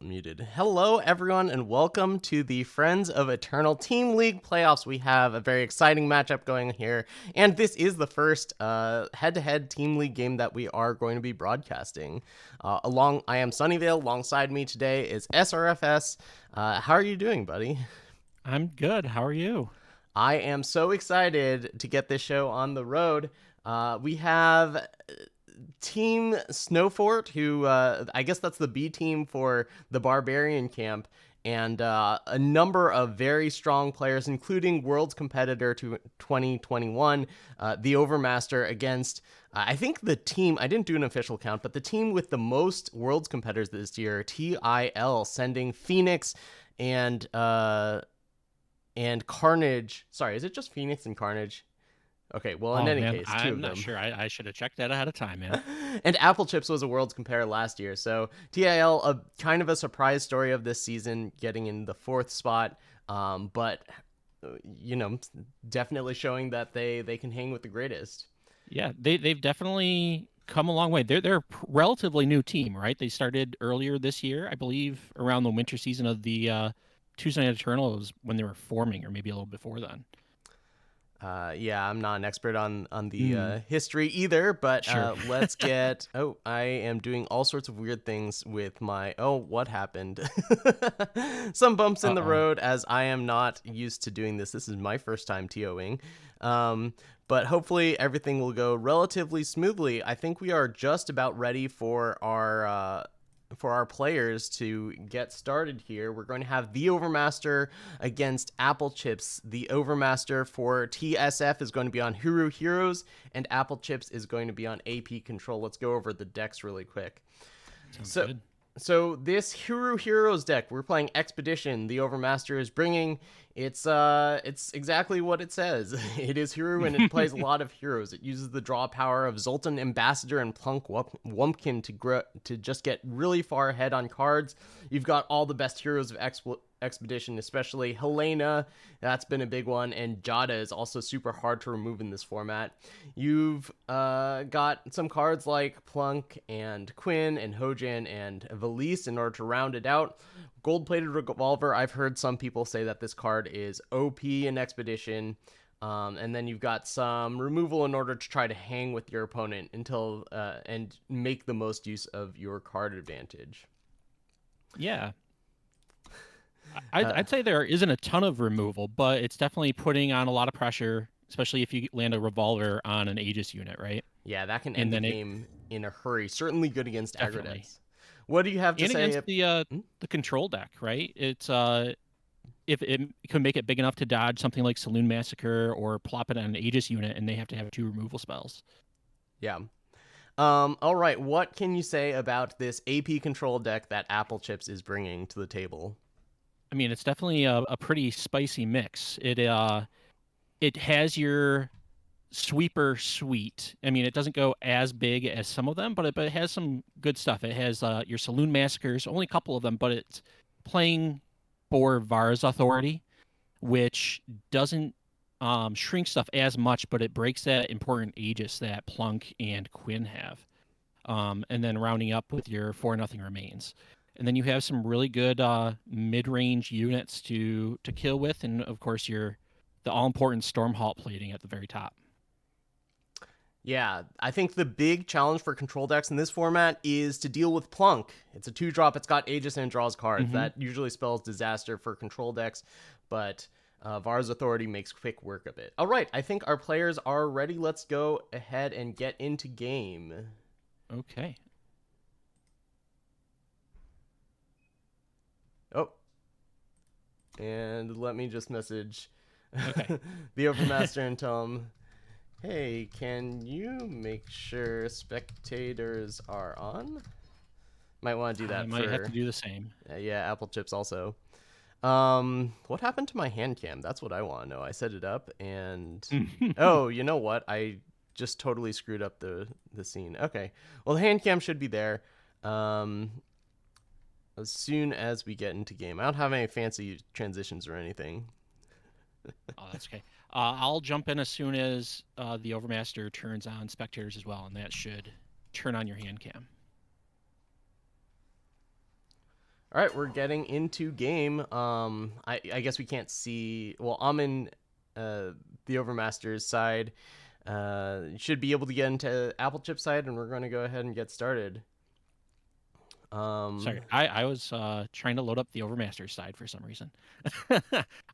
muted. Hello, everyone, and welcome to the Friends of Eternal Team League Playoffs. We have a very exciting matchup going here, and this is the first head-to-head Team League game that we are going to be broadcasting. I am Sunnyvale. Alongside me today is SRFS. How are you doing, buddy? I'm good. How are you? I am so excited to get this show on the road. We have Team Snowfort, who I guess that's the B team for the Barbarian camp, and a number of very strong players, including Worlds competitor to 2021, the Overmaster, against I think the team, I didn't do an official count, but the team with the most Worlds competitors this year, TIL, sending Phoenix and Carnage. Sorry, is it just Phoenix and Carnage? Okay, well, in Oh any man, case, two I'm of not them. sure. I should have checked that ahead of time, man. And Apple Chips was a Worlds compare last year. So TIL, a kind of a surprise story of this season, getting in the fourth spot. But definitely showing that they can hang with the greatest. Yeah, they've definitely come a long way. They're a relatively new team, right? They started earlier this year, I believe, around the winter season of the Tuesday Night Eternal was when they were forming, or maybe a little before then. Yeah, I'm not an expert on the Hmm. history either, but Sure. let's get. Oh, I am doing all sorts of weird things with my. Oh, what happened? Some bumps in the Uh-oh. road as I am not used to doing this. This is my first time TOing. But hopefully everything will go relatively smoothly. I think we are just about ready for our players to get started here. We're going to have the Overmaster against Apple Chips. The Overmaster for TSF is going to be on Huru Heroes, and Apple Chips is going to be on AP Control. Let's go over the decks really quick. Sounds So, good. so this Hero Heroes deck, we're playing Expedition. The Overmaster is bringing. It's exactly what it says. It is Hero, and it plays a lot of heroes. It uses the draw power of Zoltan Ambassador and Plunk Wumpkin to just get really far ahead on cards. You've got all the best heroes of Expedition, especially Helena. That's been a big one, and Jada is also super hard to remove in this format. You've got some cards like Plunk and Quinn and Hojan and Valise in order to round it out. Gold-plated Revolver, I've heard some people say that this card is OP in Expedition. And then you've got some removal in order to try to hang with your opponent until and make the most use of your card advantage. Yeah. I'd, Uh, I'd say there isn't a ton of removal, but it's definitely putting on a lot of pressure, especially if you land a revolver on an Aegis unit, right? yeah, that can And end the then it game in a hurry. Certainly good against aggro definitely decks. What do you have to and say? against the control deck, right? It's if it can make it big enough to dodge something like Saloon Massacre or plop it on an Aegis unit, and they have to have two removal spells. Yeah. All right. What can you say about this AP control deck that Apple Chips is bringing to the table? I mean, it's definitely a pretty spicy mix. It has your sweeper suite. I mean, it doesn't go as big as some of them, but it has some good stuff. It has your Saloon Massacres, only a couple of them, but it's playing for Vara's Authority, which doesn't shrink stuff as much, but it breaks that important Aegis that Plunk and Quinn have. And then rounding up with your 4-0 remains. And then you have some really good mid-range units to kill with, and of course your the all-important Stormhawk plating at the very top. Yeah, I think the big challenge for control decks in this format is to deal with Plunk. It's a 2-drop, it's got Aegis and it draws cards. Hmm. That usually spells disaster for control decks, but Var's Authority makes quick work of it. All right, I think our players are ready. Let's go ahead and get into game. Okay. Oh, and let me just message Okay. the Overmaster and tell him, hey, can you make sure spectators are on? Might want to do I that might have to for do the same. yeah, Apple Chips also. What happened to my hand cam? That's what I want to know. I set it up and oh, you know what? I just totally screwed up the scene. Okay. Well, the hand cam should be there. Um as soon as we get into game. I don't have any fancy transitions or anything. Oh, that's okay. I'll jump in as soon as the Overmaster turns on spectators as well, and that should turn on your hand cam. All right, we're getting into game. I guess we can't see. Well, I'm in the Overmaster's side. Should be able to get into Apple Chip side, and we're going to go ahead and get started. Sorry, I was trying to load up the Overmaster side for some reason.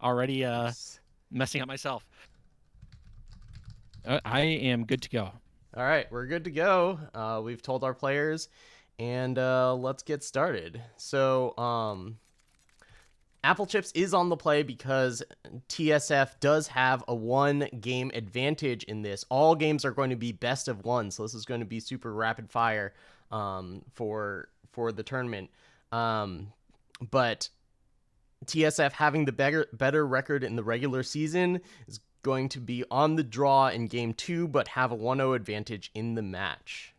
Already messing up myself. I am good to go. All right, we're good to go. We've told our players, and let's get started. So, Apple Chips is on the play because TSF does have a 1-game advantage in this. All games are going to be best of 1, so this is going to be super rapid fire for the tournament. But TSF having the better record in the regular season is going to be on the draw in game 2, but have a 1-0 advantage in the match.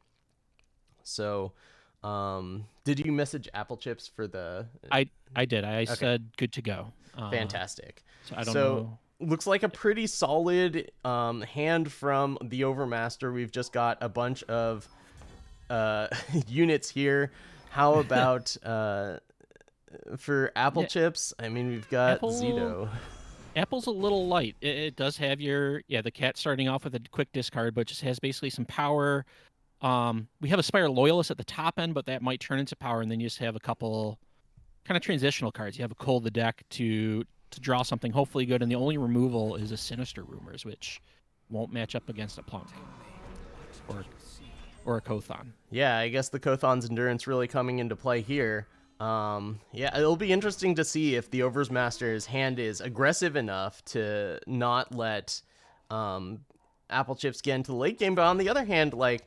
So, did you message Apple Chips for the? I did. I said good to go. Fantastic. So I don't know. Looks like a pretty solid hand from the Overmaster. We've just got a bunch of units here. How about for Apple Chips? I mean, we've got Zito. Apple's a little light. It does have the cat starting off with a quick discard, but just has basically some power. We have a Spire Loyalist at the top end, but that might turn into power, and then you just have a couple kind of transitional cards. You have a Cold the deck to draw something hopefully good, and the only removal is a Sinister Rumors, which won't match up against a Plunk or a Kothon. Yeah, I guess the Kothon's Endurance really coming into play here. Yeah, it'll be interesting to see if the Overmaster's hand is aggressive enough to not let Apple Chips get into the late game. But on the other hand, like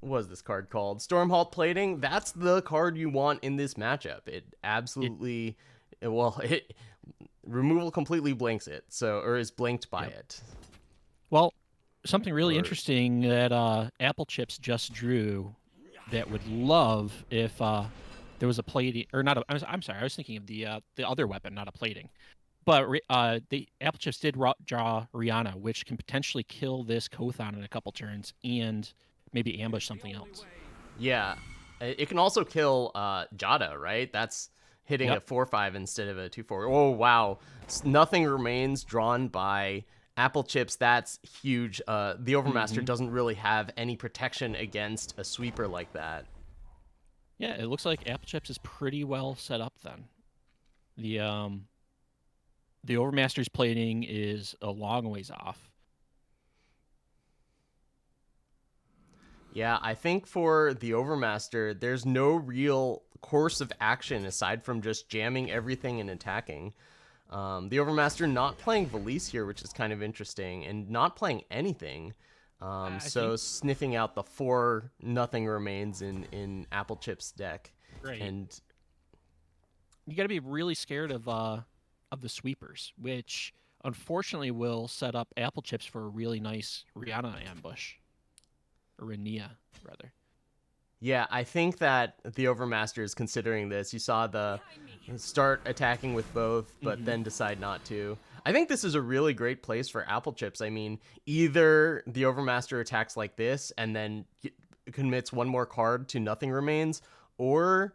what is this card called? Stormhalt Plating. That's the card you want in this matchup. It absolutely, removal completely blanks it. So, or is blanked by it. Well, something really interesting that Apple Chips just drew that would love if there was a plating, or not. I'm sorry, I was thinking of the other weapon, not a plating. But the Apple Chips did draw Rihanna, which can potentially kill this Kothon in a couple turns and maybe ambush something else. Yeah, it can also kill Jada, right? That's hitting a 4/5 instead of a 2/4. Oh wow, Nothing Remains drawn by Apple Chips. That's huge. The Overmaster doesn't really have any protection against a sweeper like that. Yeah, it looks like Apple Chips is pretty well set up then. The Overmaster's plating is a long ways off. Yeah, I think for the Overmaster, there's no real course of action aside from just jamming everything and attacking. The Overmaster not playing Valise here, which is kind of interesting, and not playing anything. So sniffing out the 4 Nothing Remains in Apple Chip's deck. Right. And you got to be really scared of the sweepers, which unfortunately will set up Apple Chips for a really nice Rihanna ambush. Or Rania, rather. Yeah, I think that the Overmaster is considering this. You saw the start attacking with both, but then decide not to. I think this is a really great place for Apple Chips. I mean, either the Overmaster attacks like this and then commits one more card to Nothing Remains, or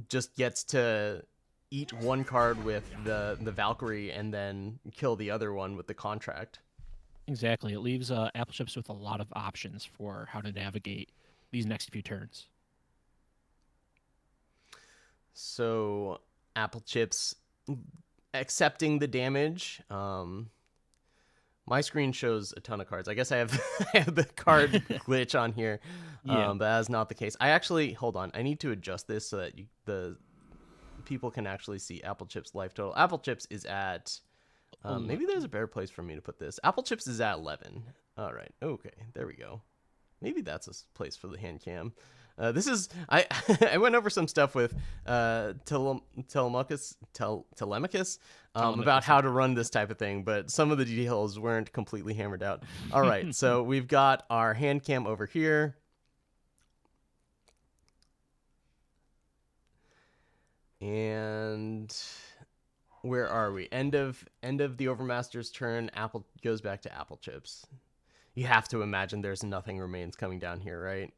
just gets to eat one card with the Valkyrie and then kill the other one with the Contract. Exactly. It leaves Apple Chips with a lot of options for how to navigate these next few turns. So Apple Chips accepting the damage. My screen shows a ton of cards. I guess I have, I have the card glitch on here, but that's not the case. I actually, hold on. I need to adjust this so that the people can actually see Apple Chips' life total. Apple Chips is at... maybe there's a better place for me to put this. Apple Chips is at 11. All right. Okay. There we go. Maybe that's a place for the hand cam. This is... I went over some stuff with Telemachus about how to run this type of thing, but some of the details weren't completely hammered out. All right. So we've got our hand cam over here. And... where are we? End of the Overmaster's turn. Apple goes back to Apple Chips. You have to imagine there's Nothing Remains coming down here, right?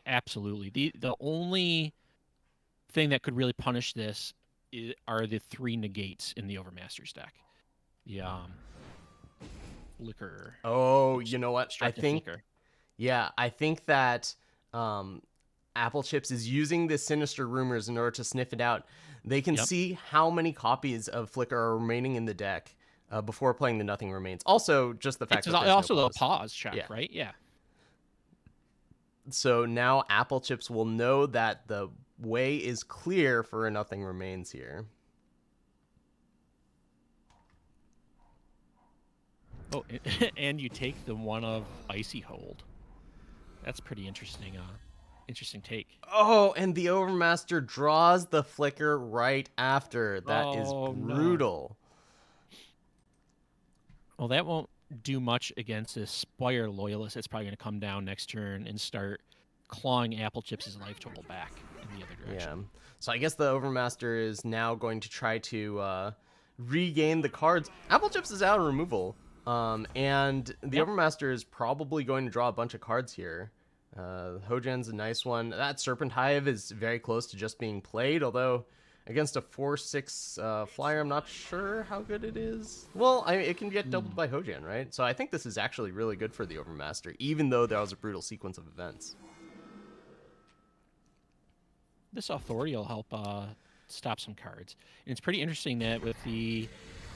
Absolutely. The only thing that could really punish this are the 3 negates in the Overmaster's deck. The flicker. Oh, you know what? I Obstructive think, flicker. yeah, I think that Apple Chips is using the Sinister Rumors in order to sniff it out. They can Yep. see how many copies of Flicker are remaining in the deck before playing the Nothing Remains. Also, just the fact It's that there's also no the pause. pause check, Yeah. right? Yeah. So now Apple Chips will know that the way is clear for a Nothing Remains here. Oh, and you take the one of Icy Hold. That's pretty interesting. Interesting take. Oh, and the Overmaster draws the Flicker right after. That is brutal. Well, that won't do much against this Spire Loyalist. It's probably going to come down next turn and start clawing Apple Chips' life total back in the other direction. Yeah. So I guess the Overmaster is now going to try to regain the cards. Apple Chips is out of removal. And the Overmaster is probably going to draw a bunch of cards here. Hojan's a nice one. That Serpent Hive is very close to just being played, although against a 4/6 flyer, I'm not sure how good it is. Well, it can get doubled by Hojan, right? So I think this is actually really good for the Overmaster, even though that was a brutal sequence of events. This Authority will help stop some cards. And it's pretty interesting that with the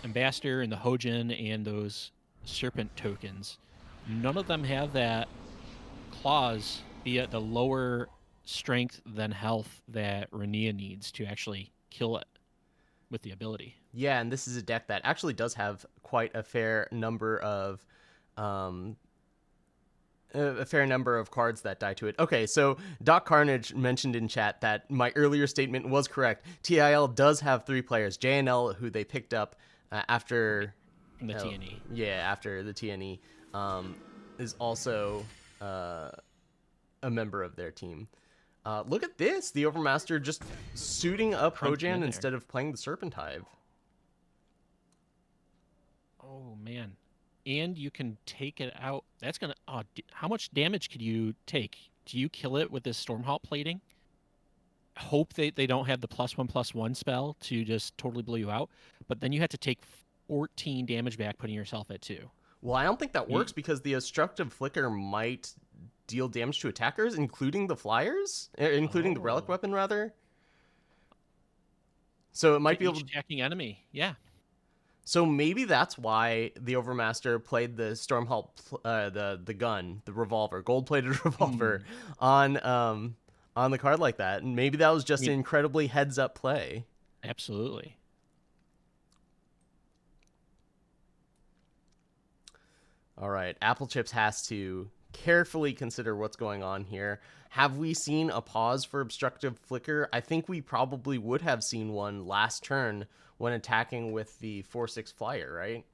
Ambassador and the Hojan and those Serpent tokens, none of them have that clause, the lower strength than health that Rania needs to actually kill it with the ability. Yeah, and this is a deck that actually does have quite a fair number of cards that die to it. Okay, so Doc Carnage mentioned in chat that my earlier statement was correct. TIL does have 3 players. JNL, who they picked up after the TNE. Yeah, after the TNE, is also a member of their team. Look at this. The Overmaster just suiting up Hojan instead of playing the Serpent Hive. Oh, man. And you can take it out. That's going to... how much damage could you take? Do you kill it with this Stormhawk plating? Hope they don't have the +1/+1 spell to just totally blow you out. But then you have to take 14 damage back, putting yourself at 2. Well, I don't think that works because the Obstructive Flicker might deal damage to attackers, including the flyers, including the relic weapon, rather. So it might be able to attacking enemy. Yeah. So maybe that's why the Overmaster played the Stormhawk, the gun, the revolver, gold-plated revolver on the card like that, and maybe that was just an incredibly heads-up play. Absolutely. All right, Apple Chips has to carefully consider what's going on here. Have we seen a pause for Obstructive Flicker? I think we probably would have seen one last turn when attacking with the 4/6 flyer, right?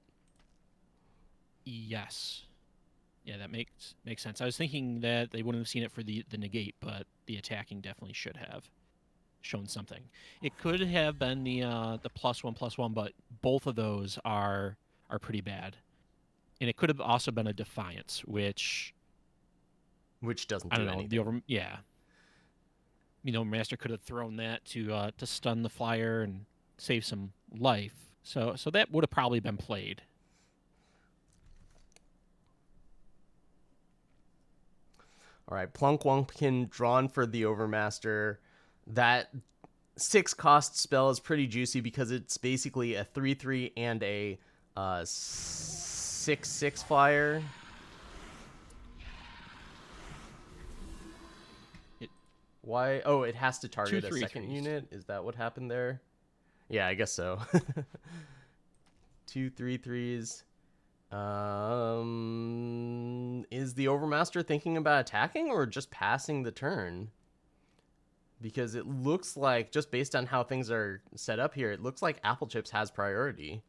Yes. Yeah, that makes sense. I was thinking that they wouldn't have seen it for the negate, but the attacking definitely should have shown something. It could have been the +1/+1, but both of those are pretty bad. And it could have also been a Defiance, which doesn't do anything. Master could have thrown that to stun the flyer and save some life. So that would have probably been played. All right, Plunk Wumpkin drawn for the Overmaster. That 6-cost spell is pretty juicy because it's basically a 3/3 and a 6/6 flyer. Why? Oh, it has to target a second unit. Is that what happened there? Yeah, I guess so. 2 3/3s. Is the Overmaster thinking about attacking or just passing the turn? Because it looks like, just based on how things are set up here, it looks like Apple Chips has priority.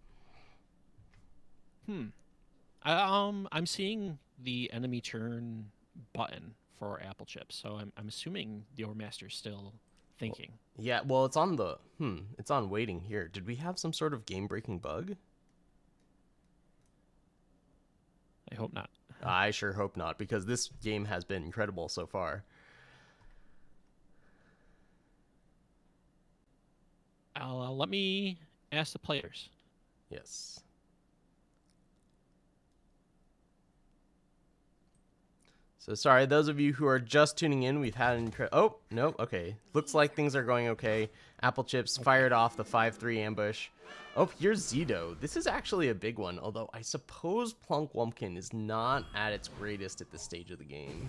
I'm seeing the enemy turn button for Apple Chips, so I'm assuming the Overmaster's still thinking. Yeah, well, it's on the it's on waiting here. Did we have some sort of game-breaking bug? I hope not. I sure hope not, because this game has been incredible so far. Let me ask the players. Yes. So sorry, those of you who are just tuning in, we've had an oh, no, okay. Looks like things are going okay. Apple Chips fired off the 5-3 ambush. Oh, here's Zito. This is actually a big one, although I suppose Plunk Wumpkin is not at its greatest at this stage of the game.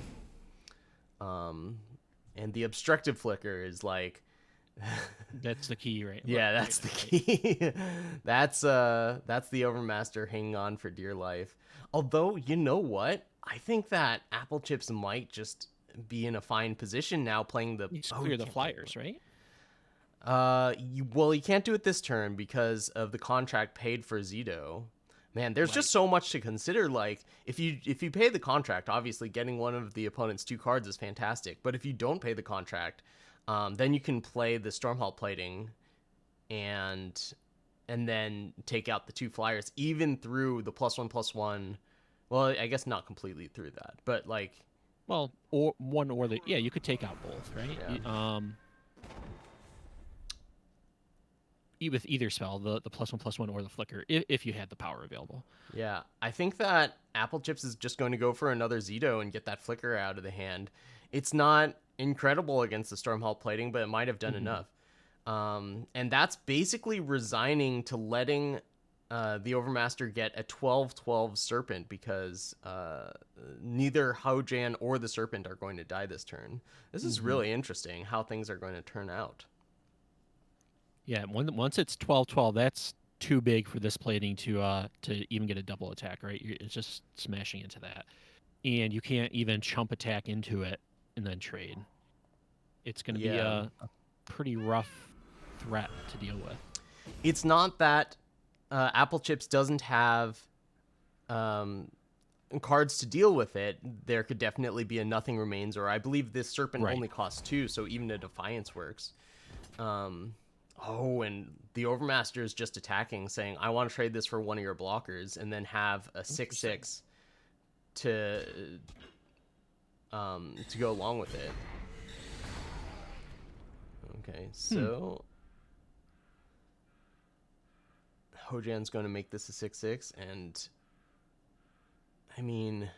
And the obstructive flicker is like... That's the key, right? Yeah, that's the key. That's the Overmaster hanging on for dear life. Although, you know what? I think that Apple Chips might just be in a fine position now playing the... You just clear the flyers, right? Well, you can't do it this turn because of the contract paid for Zito. Man, there's just so much to consider. Like, if you pay the contract, obviously getting one of the opponent's 2 cards is fantastic. But if you don't pay the contract, then you can play the Stormhalt plating and then take out the 2 flyers, even through the +1/+1. Well, I guess not completely through that, but like... Well, or one or the... Yeah, you could take out both, right? Yeah. With either spell, the +1/+1 or the flicker, if you had the power available. Yeah, I think that Apple Chips is just going to go for another Zito and get that flicker out of the hand. It's not incredible against the Stormhalt plating, but it might have done enough. And that's basically resigning to letting the Overmaster get a 12/12 Serpent because neither Hojan or the Serpent are going to die this turn. This is really interesting how things are going to turn out. Yeah, once it's 12/12, that's too big for this plating to even get a double attack, right? It's just smashing into that. And you can't even chump attack into it and then trade. It's going to be a pretty rough threat to deal with. It's not that Apple Chips doesn't have cards to deal with it. There could definitely be a Nothing Remains, or I believe this Serpent only costs 2, so even a Defiance works. Oh, and the Overmaster is just attacking, saying, I want to trade this for one of your blockers, and then have a 6/6 to go along with it. Okay, so Hojan's going to make this a 6/6, and I mean,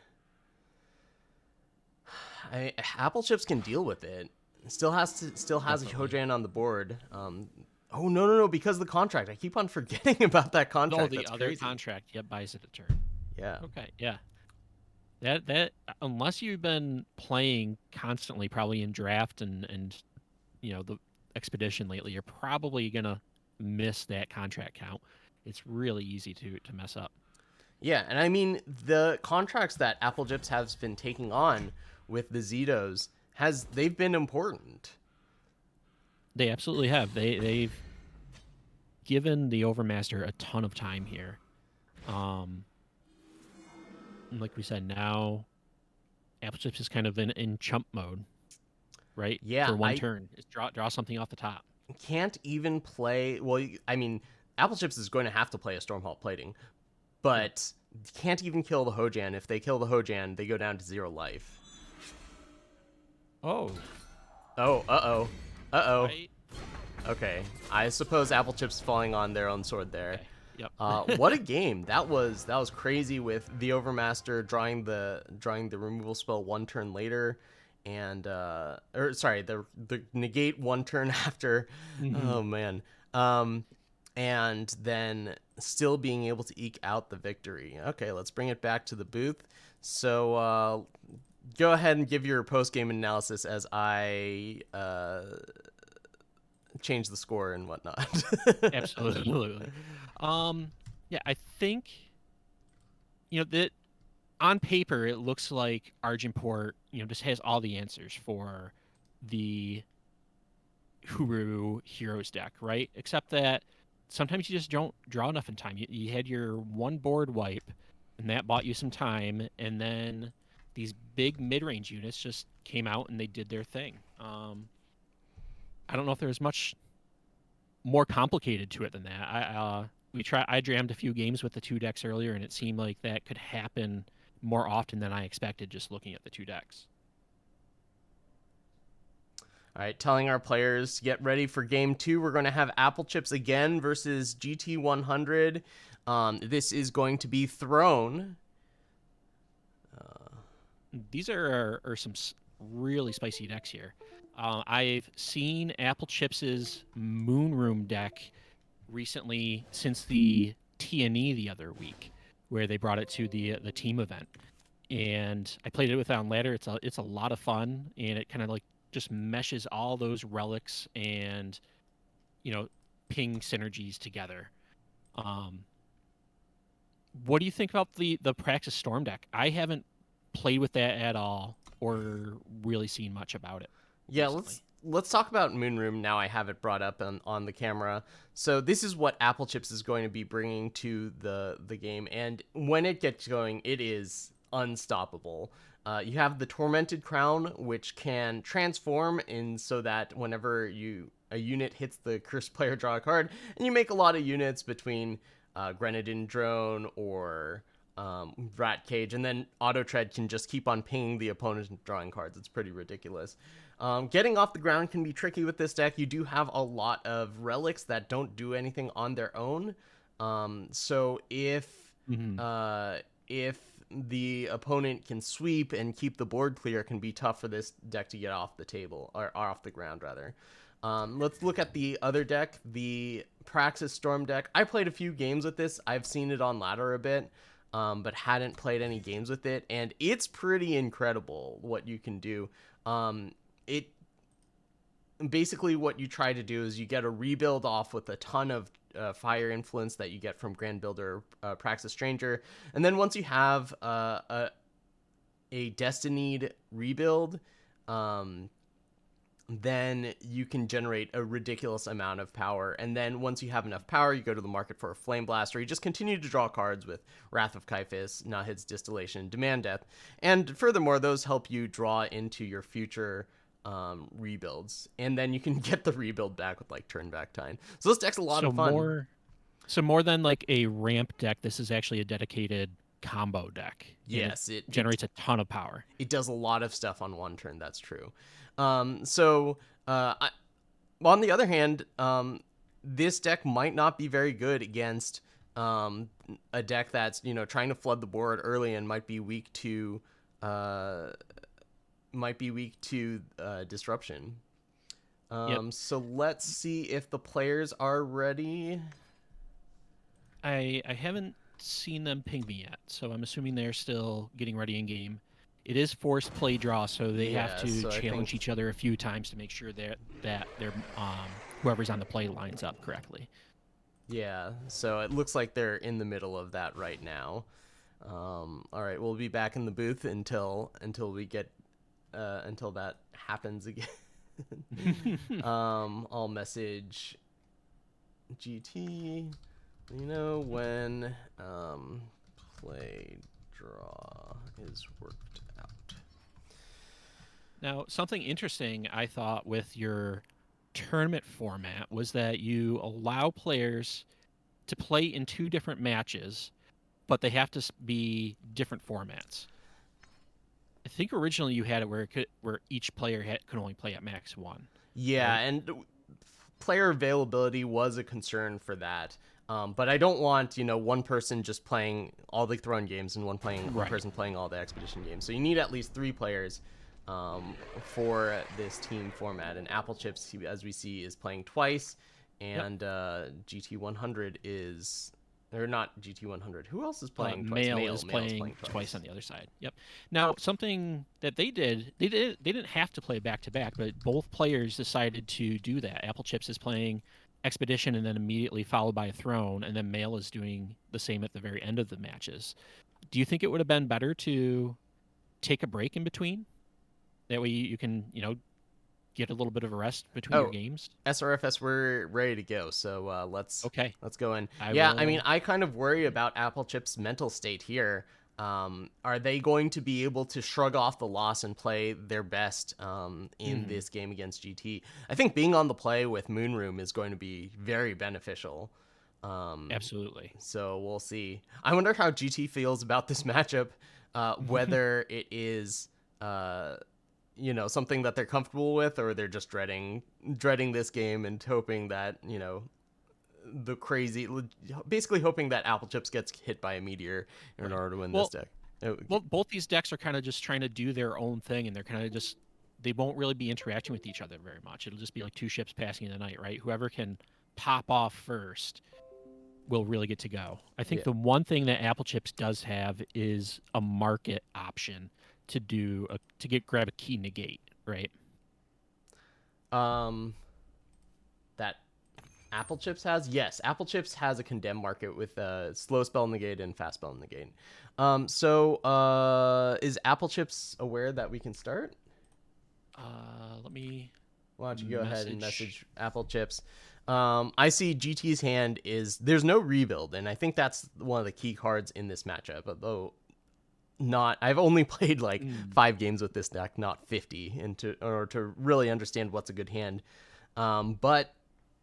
Apple Chips can deal with it. Still has a Hojan on the board. Oh no! Because of the contract, I keep on forgetting about that contract. No, the That's other crazy. Contract, buys it a turn. Yeah. Okay, yeah. That unless you've been playing constantly, probably in draft and the expedition lately, you're probably gonna miss that contract count. It's really easy to mess up. Yeah, and I mean the contracts that Apple Chips has been taking on with the Zitos they've been important. They absolutely have. They've given the Overmaster a ton of time here. Like we said, now Apple Chips is kind of in chump mode, right? Yeah, for one turn, it's draw something off the top. Can't even play. Well, I mean, Apple Chips is going to have to play a Stormhalt plating, but can't even kill the Hojan. If they kill the Hojan, they go down to 0 life. Oh. Uh-oh. Right. Okay, I suppose Apple Chips falling on their own sword there. Okay. Yep. What a game! That was crazy with the Overmaster drawing the removal spell 1 turn later, and the negate 1 turn after. Oh man. And then still being able to eke out the victory. Okay, let's bring it back to the booth. So go ahead and give your post-game analysis as I change the score and whatnot. Absolutely. Yeah, I think that on paper it looks like Argenport just has all the answers for the Huru Heroes deck, right? Except that sometimes you just don't draw enough in time. You had your 1 board wipe, and that bought you some time, and then these big mid-range units just came out and they did their thing. I don't know if there's much more complicated to it than that. I jammed a few games with the 2 decks earlier, and it seemed like that could happen more often than I expected just looking at the 2 decks. All right, telling our players to get ready for game 2. We're going to have Apple Chips again versus GT100. This is going to be Throne. These are some really spicy decks here. I've seen Apple Chips's Moon Room deck recently since the TNE the other week, where they brought it to the team event, and I played it with it on ladder. It's a lot of fun, and it kind of like just meshes all those relics and ping synergies together. Um, what do you think about the Praxis Storm deck? I haven't played with that at all or really seen much about it Yeah, recently. let's talk about Moonroom now. I have it brought up on the camera. So this is what Apple Chips is going to be bringing to the game, and when it gets going, it is unstoppable. You have the Tormented Crown, which can transform in so that whenever a unit hits the cursed player, draw a card, and you make a lot of units between Grenadin Drone or Rat Cage, and then Auto Tread can just keep on pinging the opponent and drawing cards. It's pretty ridiculous. Getting off the ground can be tricky with this deck. You do have a lot of relics that don't do anything on their own. So if the opponent can sweep and keep the board clear, it can be tough for this deck to get off the table, or off the ground rather. Let's look at the other deck, the Praxis Storm deck. I played a few games with this. I've seen it on ladder a bit, but hadn't played any games with it, and it's pretty incredible what you can do. It basically, what you try to do is you get a rebuild off with a ton of fire influence that you get from Grand Builder, Praxis Stranger, and then once you have a Destinied rebuild, then you can generate a ridiculous amount of power. And then once you have enough power, you go to the market for a Flame Blast, or you just continue to draw cards with Wrath of Kyphis, Nahid's Distillation, Demand Death. And furthermore, those help you draw into your future rebuilds. And then you can get the rebuild back with like Turn Back Time. So this deck's a lot of fun. More than like a ramp deck, this is actually a dedicated combo deck. Yes, it generates a ton of power. It does a lot of stuff on one turn, that's true. On the other hand, this deck might not be very good against a deck that's trying to flood the board early and might be weak to disruption. Yep. So let's see if the players are ready. I haven't seen them ping me yet, so I'm assuming they're still getting ready in game. It is forced play draw, so they have to challenge each other a few times to make sure that they're whoever's on the play lines up correctly. Yeah, so it looks like they're in the middle of that right now. All right, we'll be back in the booth until we get until that happens again. I'll message GT. When play draw is worked out. Now, something interesting I thought with your tournament format was that you allow players to play in 2 different matches, but they have to be different formats. I think originally you had it where each player could only play at max 1. Yeah, right? And player availability was a concern for that. But I don't want, one person just playing all the Throne games and one person playing all the Expedition games. So you need at least 3 players for this team format. And Apple Chips, as we see, is playing twice, and GT100 is... Or not GT100. Who else is playing twice? Mail is playing twice on the other side. Yep. Now, something that they didn't have to play back-to-back, but both players decided to do that. Apple Chips is playing Expedition and then immediately followed by a Throne, and then Mail is doing the same at the very end of the matches. Do you think it would have been better to take a break in between? That way you can, get a little bit of a rest between your games? SRFS, we're ready to go, so let's go in. I kind of worry about Apple Chips' mental state here. Are they going to be able to shrug off the loss and play their best in this game against GT? I think being on the play with Moonroom is going to be very beneficial. Absolutely. So we'll see. I wonder how GT feels about this matchup, whether it is, something that they're comfortable with, or they're just dreading this game and hoping that, basically hoping that Apple Chips gets hit by a meteor in order to win this deck. Well, both these decks are kind of just trying to do their own thing, and they're kind of just, they won't really be interacting with each other very much. It'll just be like two ships passing in the night, right? Whoever can pop off first will really get to go. I think the one thing that Apple Chips does have is a market option to grab a key negate, right? That Apple Chips has? Yes, Apple Chips has a condemn market with slow spell negate and fast spell negate. So is Apple Chips aware that we can start? Let me. Why don't you go ahead and message Apple Chips? I see GT's hand is there's no rebuild, and I think that's one of the key cards in this matchup. Although I've only played like 5 games with this deck, not 50, and to really understand what's a good hand. But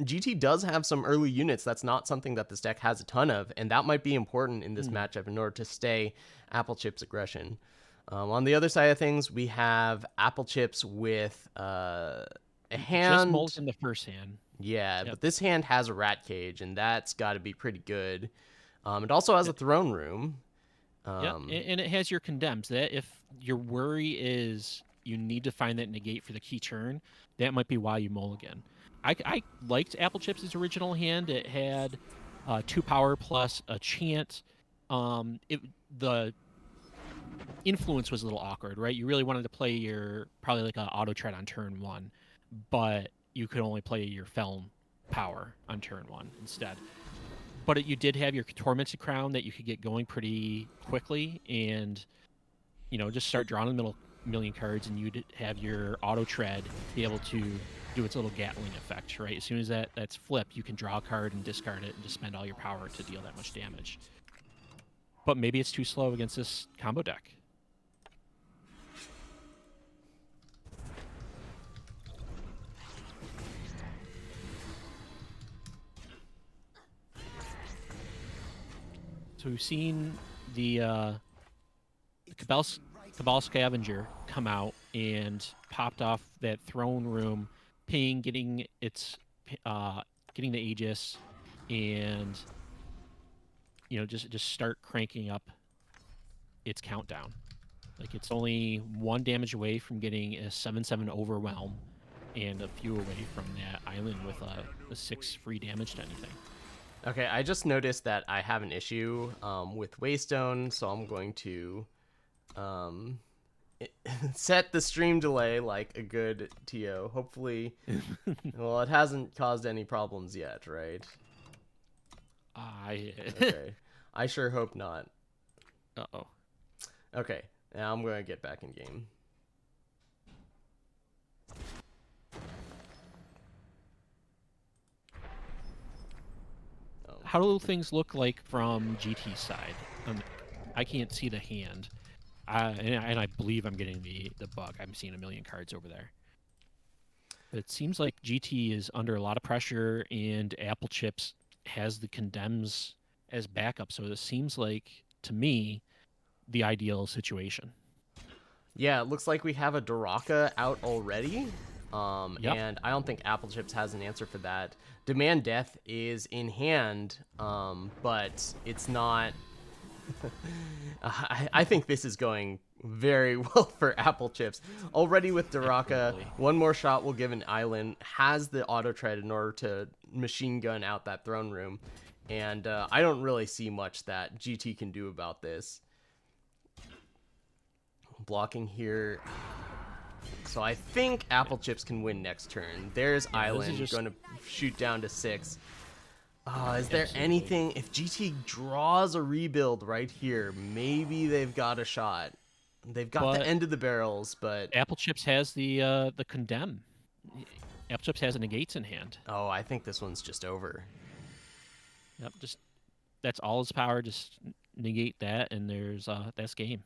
GT does have some early units. That's not something that this deck has a ton of, and that might be important in this matchup in order to stay Apple Chips aggression. On the other side of things, we have Apple Chips with a hand. Just molds in the first hand. Yeah, but this hand has a rat cage, and that's got to be pretty good. It also has a throne room. And it has your condemns. That if your worry is you need to find that negate for the key turn, that might be why you mulligan. I liked Apple Chips' original hand. It had 2 power plus a chant. The influence was a little awkward, right? You really wanted to play probably like an auto tread on turn 1, but you could only play your Feln power on turn 1 instead. But you did have your Tormented Crown that you could get going pretty quickly, and just start drawing the million cards, and you'd have your auto tread be able to do its little Gatling effect, right? As soon as that's flipped, you can draw a card and discard it and just spend all your power to deal that much damage. But maybe it's too slow against this combo deck. So we've seen the Cabal Scavenger come out and popped off that throne room ping, getting the Aegis, and just start cranking up its countdown. Like, it's only 1 damage away from getting a 7/7 overwhelm, and a few away from that island with a 6 free damage to anything. Okay, I just noticed that I have an issue with Waystone, so I'm going to set the stream delay like a good TO. Hopefully, well, it hasn't caused any problems yet, right? Okay, I sure hope not. Uh-oh. Okay, now I'm going to get back in game. How do things look like from GT side? I can't see the hand, and I believe I'm getting the bug. I'm seeing a million cards over there. But it seems like GT is under a lot of pressure, and Apple Chips has the condemns as backup. So this seems like, to me, the ideal situation. Yeah, it looks like we have a Doraka out already. And I don't think Apple Chips has an answer for that. Demand Death is in hand, but it's not. I think this is going very well for Apple Chips. Already with Doraka, one more shot will give an island, has the auto tread in order to machine gun out that throne room. And I don't really see much that GT can do about this. Blocking here. So I think Apple Chips can win next turn. There's Island going to shoot down to 6. Is there anything? If GT draws a rebuild right here, maybe they've got a shot. They've got the end of the barrels, but Apple Chips has the condemn. Apple Chips has a negates in hand. Oh, I think this one's just over. Yep, that's all his power. Just negate that, and that's game.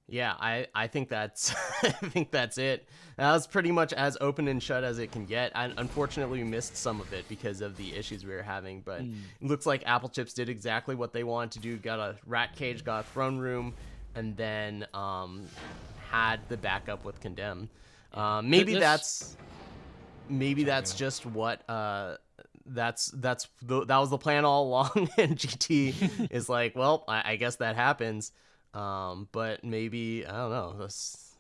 Yeah, I think that's I think that's it. That was pretty much as open and shut as it can get. And unfortunately, we missed some of it because of the issues we were having. But it looks like Apple Chips did exactly what they wanted to do. Got a rat cage, got a throne room, and then had the backup with Condemn. Yeah. Maybe This that's just what that was the plan all along, and GT is like, well, I guess that happens. But maybe I don't know. This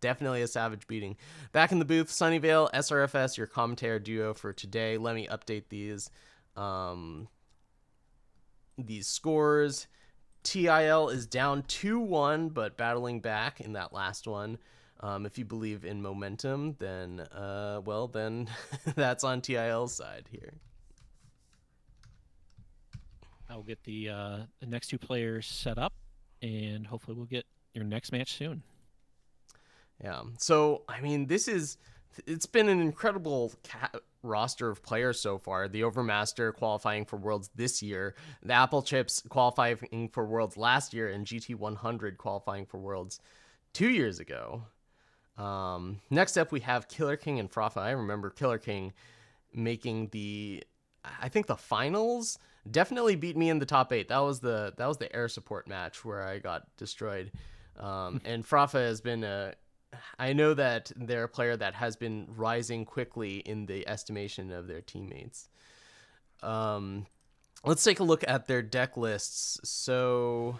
definitely a savage beating. Back in the booth, Sunnyvale, SRFS, your commentator duo for today. Let me update these scores. TIL is down 2-1, but battling back in that last one. If you believe in momentum, then then that's on TIL's side here. I'll get the next two players set up, and hopefully we'll get your next match soon. Yeah. So I mean, it's been an incredible roster of players so far. The Overmaster qualifying for Worlds this year, the Apple Chips qualifying for Worlds last year, and GT100 qualifying for Worlds 2 years ago. Next up, we have Killer King and Frafa. I remember Killer King making I think the finals. Definitely beat me in the top 8. That was the air support match where I got destroyed. And Frafa has been I know that they're a player that has been rising quickly in the estimation of their teammates. Let's take a look at their deck lists. So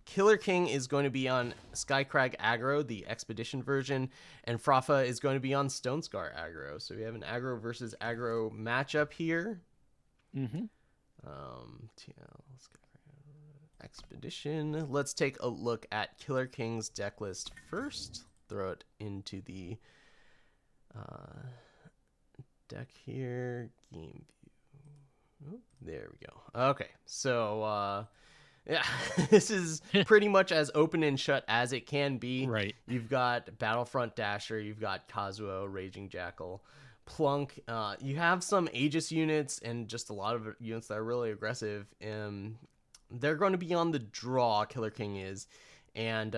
Killer King is going to be on Skycrag aggro, the Expedition version, and Frafa is going to be on Stone Scar aggro. So we have an aggro versus aggro matchup here. Mm-hmm. Expedition. Let's take a look at Killer King's deck list first. Throw it into the deck here. Game view. Oh, there we go. Okay, so yeah, this is pretty much as open and shut as it can be. Right. You've got Battlefront Dasher, you've got Kazuo, Raging Jackal, Plunk. You have some Aegis units and just a lot of units that are really aggressive. They're going to be on the draw, Killer King is, and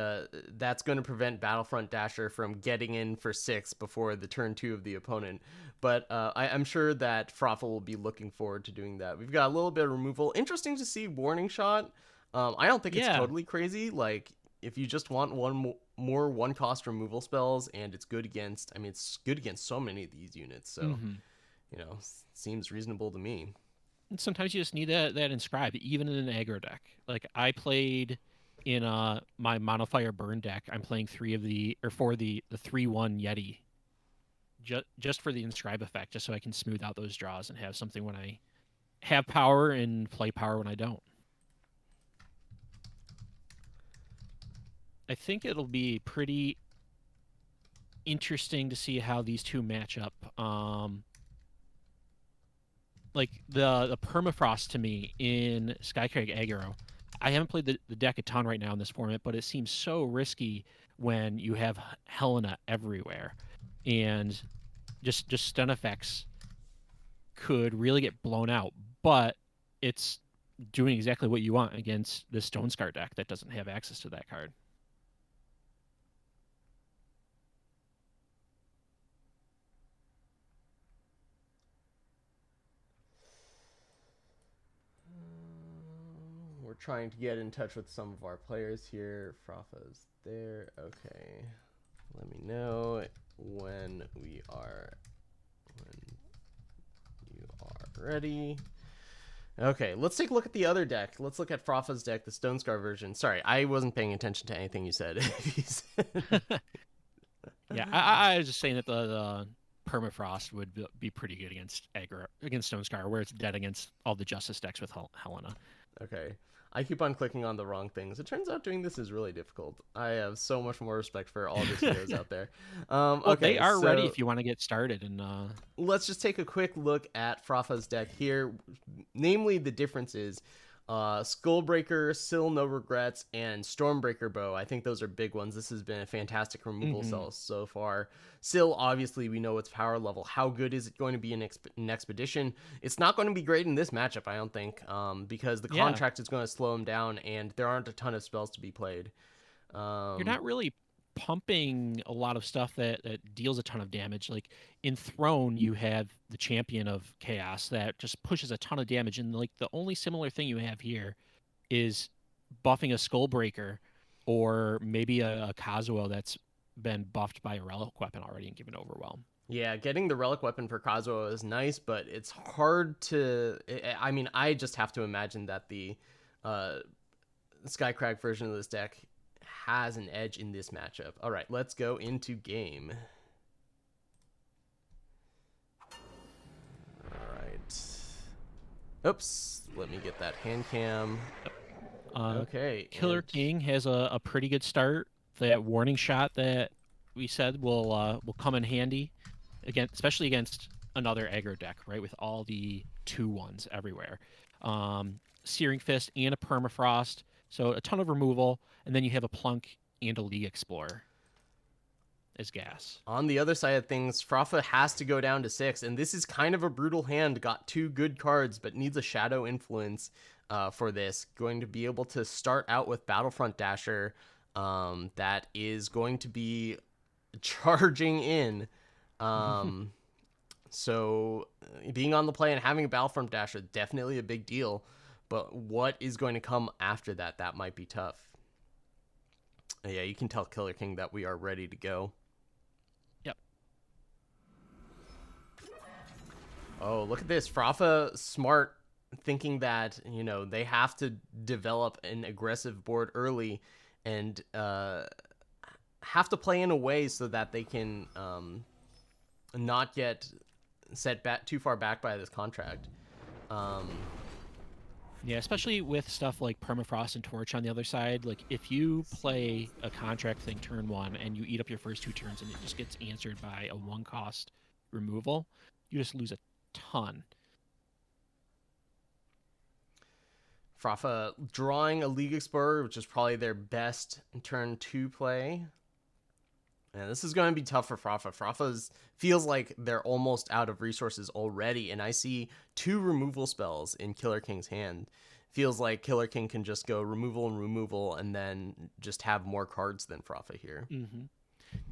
that's going to prevent Battlefront Dasher from getting in for 6 before the turn 2 of the opponent. But I'm sure that Frafa will be looking forward to doing that. We've got a little bit of removal. Interesting to see Warning Shot. I don't think it's totally crazy. Like, if you just want more one-cost removal spells, and it's good against, it's good against so many of these units. So, seems reasonable to me. And sometimes you just need that inscribe, even in an aggro deck. Like I played in my Monofire Burn deck, I'm playing 4 of the 3/1 Yeti, just for the inscribe effect, just so I can smooth out those draws and have something when I have power and play power when I don't. I think it'll be pretty interesting to see how these two match up. Like the permafrost to me in Skycrag aggro. I haven't played the deck a ton right now in this format, but it seems so risky when you have Helena everywhere, and just stun effects could really get blown out. But it's doing exactly what you want against the Stone Scar deck that doesn't have access to that card. We're trying to get in touch with some of our players here. Frafa's there. Okay. Let me know when you are ready. Okay, let's take a look at the other deck. Let's look at Frafa's deck, the Stone Scar version. Sorry, I wasn't paying attention to anything you said. Yeah, I was just saying that the permafrost would be pretty good against Stone Scar, where it's dead against all the Justice decks with Helena. Okay. I keep on clicking on the wrong things. It turns out doing this is really difficult. I have so much more respect for all the heroes out there. Okay, they are ready if you want to get started. And let's just take a quick look at Frafa's deck here. Namely, the differences. Skullbreaker, Sill No Regrets, and Stormbreaker Bow. I think those are big ones. This has been a fantastic removal cell so far. Sill, obviously, we know its power level. How good is it going to be in Expedition? It's not going to be great in this matchup, I don't think, because the contract is going to slow him down, and there aren't a ton of spells to be played. You're not really pumping a lot of stuff that deals a ton of damage. Like in Throne, you have the Champion of Chaos that just pushes a ton of damage, and like the only similar thing you have here is buffing a Skullbreaker or maybe a Kazuo that's been buffed by a relic weapon already and given overwhelm. Yeah, getting the relic weapon for Kazuo is nice, but it's hard to. I mean, I just have to imagine that the uh, Skycrag version of this deck has an edge in this matchup. All right, let's go into game. All right. Oops, let me get that hand cam. Okay. Killer King has a pretty good start. That warning shot that we said will come in handy again, especially against another aggro deck, right? With all the 2/1s everywhere. Searing Fist and a Permafrost, so a ton of removal, and then you have a Plunk and a League Explorer as gas. On the other side of things, Frafa has to go down to 6, and this is kind of a brutal hand. Got 2 good cards, but needs a Shadow Influence for this. Going to be able to start out with Battlefront Dasher that is going to be charging in. So being on the play and having a Battlefront Dasher, definitely a big deal. But what is going to come after that? That might be tough. Yeah, you can tell Killer King that we are ready to go. Yep. Oh, look at this. Frafa smart, thinking that, you know, they have to develop an aggressive board early and have to play in a way so that they can not get set back too far back by this contract. Yeah, especially with stuff like Permafrost and Torch on the other side. Like, if you play a contract thing turn 1 and you eat up your first 2 turns and it just gets answered by a 1-cost removal, you just lose a ton. Frafa drawing a League Explorer, which is probably their best turn 2 play. And this is going to be tough for Frafa. Frafa feels like they're almost out of resources already, and I see 2 removal spells in Killer King's hand. Feels like Killer King can just go removal and removal, and then just have more cards than Frafa here. Mm-hmm.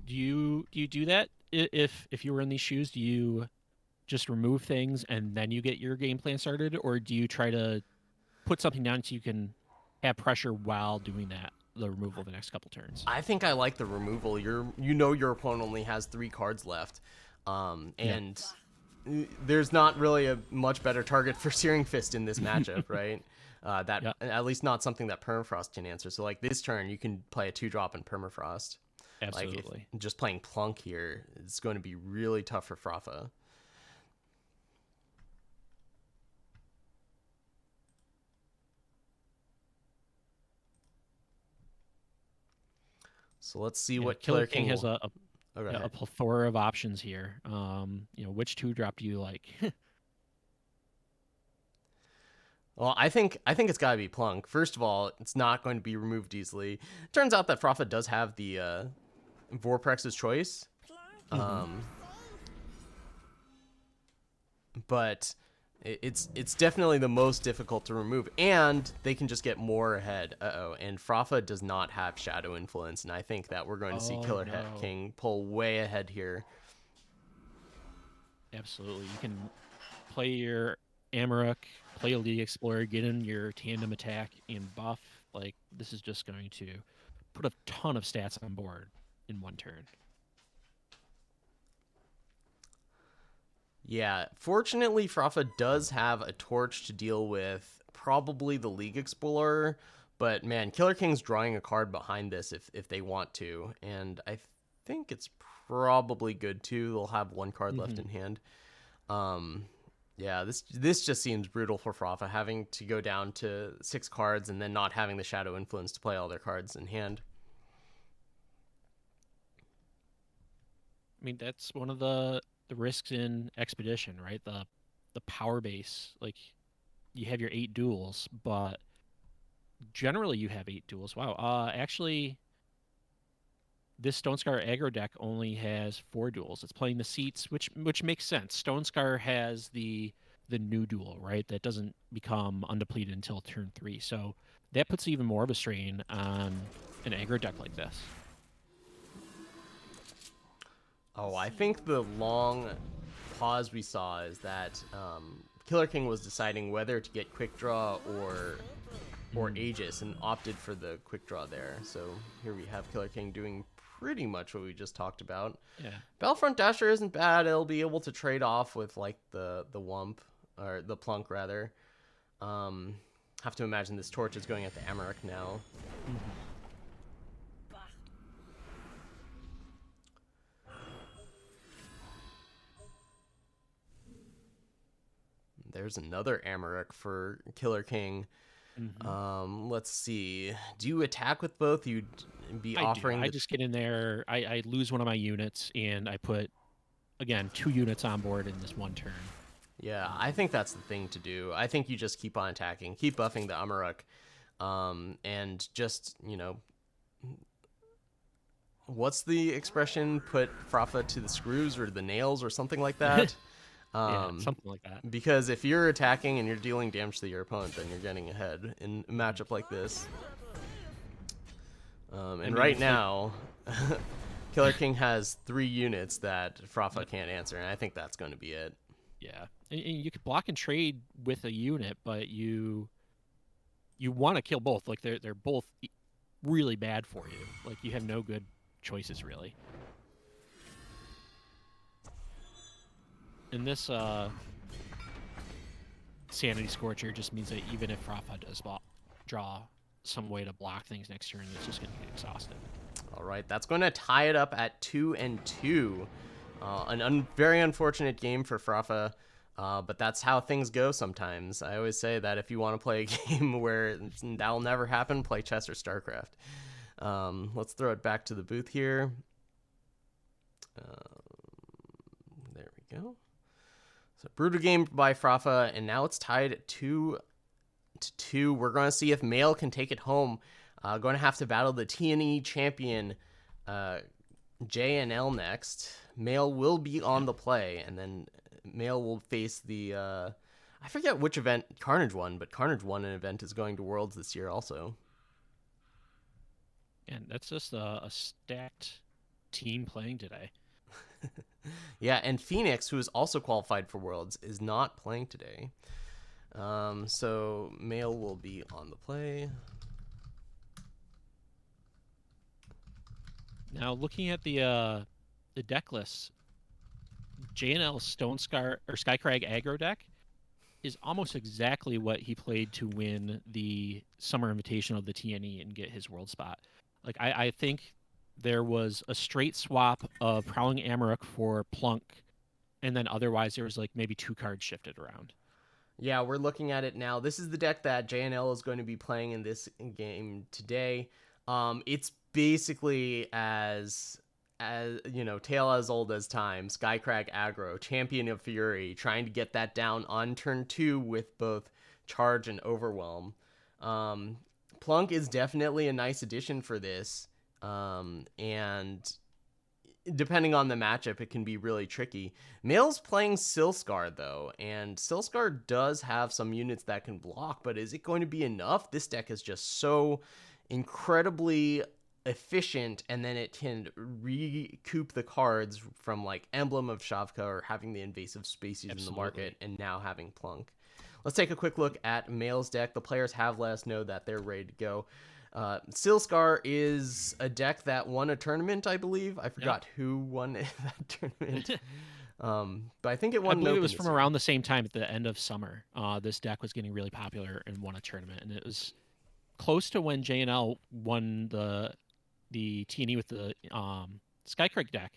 Do you do that if you were in these shoes? Do you just remove things and then you get your game plan started, or do you try to put something down so you can have pressure while doing the removal the next couple turns? I think I like the removal. You know your opponent only has 3 cards left, and there's not really a much better target for Searing Fist in this matchup, right? At least not something that Permafrost can answer. So like this turn, you can play a 2-drop in Permafrost. Absolutely. Like just playing Plunk here is going to be really tough for Frafa. So let's see what Killer King has a a plethora of options here. Which 2-drop do you like? Well, I think it's got to be Plunk. First of all, it's not going to be removed easily. Turns out that Frafa does have the Vorprex's Choice. But it's definitely the most difficult to remove, and they can just get more ahead. And Frafa does not have Shadow Influence, and I think that we're going to see Killer King pull way ahead here. Absolutely. You can play your Amarok, play a League Explorer, get in your tandem attack and buff. Like, this is just going to put a ton of stats on board in 1 turn. Yeah, fortunately, Frafa does have a Torch to deal with, probably the League Explorer, but man, Killer King's drawing a card behind this if they want to, and I think it's probably good too. They'll have 1 card left in hand. Yeah, this just seems brutal for Frafa, having to go down to 6 cards and then not having the Shadow Influence to play all their cards in hand. I mean, that's one of the risks in Expedition, right? The power base. Like, you have your 8 duels, but generally you have 8 duels. Wow. Actually, this Stone Scar aggro deck only has 4 duels. It's playing the seats, which makes sense. Stone Scar has the new duel, right? That doesn't become undepleted until turn 3. So that puts even more of a strain on an aggro deck like this. Oh, I think the long pause we saw is that Killer King was deciding whether to get Quick Draw or or Aegis and opted for the quick draw there. So here we have Killer King doing pretty much what we just talked about. Yeah. Battlefront Dasher isn't bad. It'll be able to trade off with like the Wump, or the Plunk rather. Have to imagine this torch is going at the Amarok now. There's another Amarok for Killer King. Let's see. Do you attack with both? You'd be offering. I just get in there. I lose one of my units, and I put, again, 2 units on board in this one turn. Yeah, I think that's the thing to do. I think you just keep on attacking, keep buffing the Amarok, and just, you know, what's the expression? Put Frafa to the screws or the nails or something like that. Yeah, something like that. Because if you're attacking and you're dealing damage to your opponent, then you're getting ahead in a matchup like this. And right now, Killer King has 3 units that Frafa can't answer, and I think that's going to be it. Yeah, and you could block and trade with a unit, but you want to kill both. Like they're both really bad for you. Like you have no good choices really. And this Sanity Scorcher just means that even if Frafa does draw some way to block things next turn, it's just going to get exhausted. All right, that's going to tie it up at 2-2. Very unfortunate game for Frafa, but that's how things go sometimes. I always say that if you want to play a game where that'll never happen, play chess or StarCraft. Let's throw it back to the booth here. There we go. So brutal game by Frafa, and now it's tied at 2-2. We're going to see if Male can take it home. Going to have to battle the TNE champion, JNL next. Male will be on the play, and then Male will face the I forget which event Carnage won, but Carnage won an event is going to Worlds this year also. And that's just a stacked team playing today. Yeah, and Phoenix, who is also qualified for Worlds, is not playing today. So Male will be on the play. Now looking at the deck list, JNL Skycrag aggro deck is almost exactly what he played to win the Summer Invitational of the TNE and get his world spot. Like I think there was a straight swap of Prowling Amarok for Plunk, and then otherwise there was like maybe 2 cards shifted around. Yeah, we're looking at it now. This is the deck that JNL is going to be playing in this game today. It's basically as you know, tale as old as time. Skycrag aggro, Champion of Fury, trying to get that down on turn 2 with both Charge and Overwhelm. Plunk is definitely a nice addition for this. And depending on the matchup, it can be really tricky. Male's playing Silscar, though, and Silscar does have some units that can block, but is it going to be enough? This deck is just so incredibly efficient, and then it can recoup the cards from like Emblem of Shavka or having the invasive species in the market, and now having Plunk. Let's take a quick look at Male's deck. The players have let us know that they're ready to go. Silscar is a deck that won a tournament, I believe. I forgot who won that tournament. But I think it won. I believe it was from around the same time at the end of summer. This deck was getting really popular and won a tournament, and it was close to when JNL won the TNE with the Skycrag deck.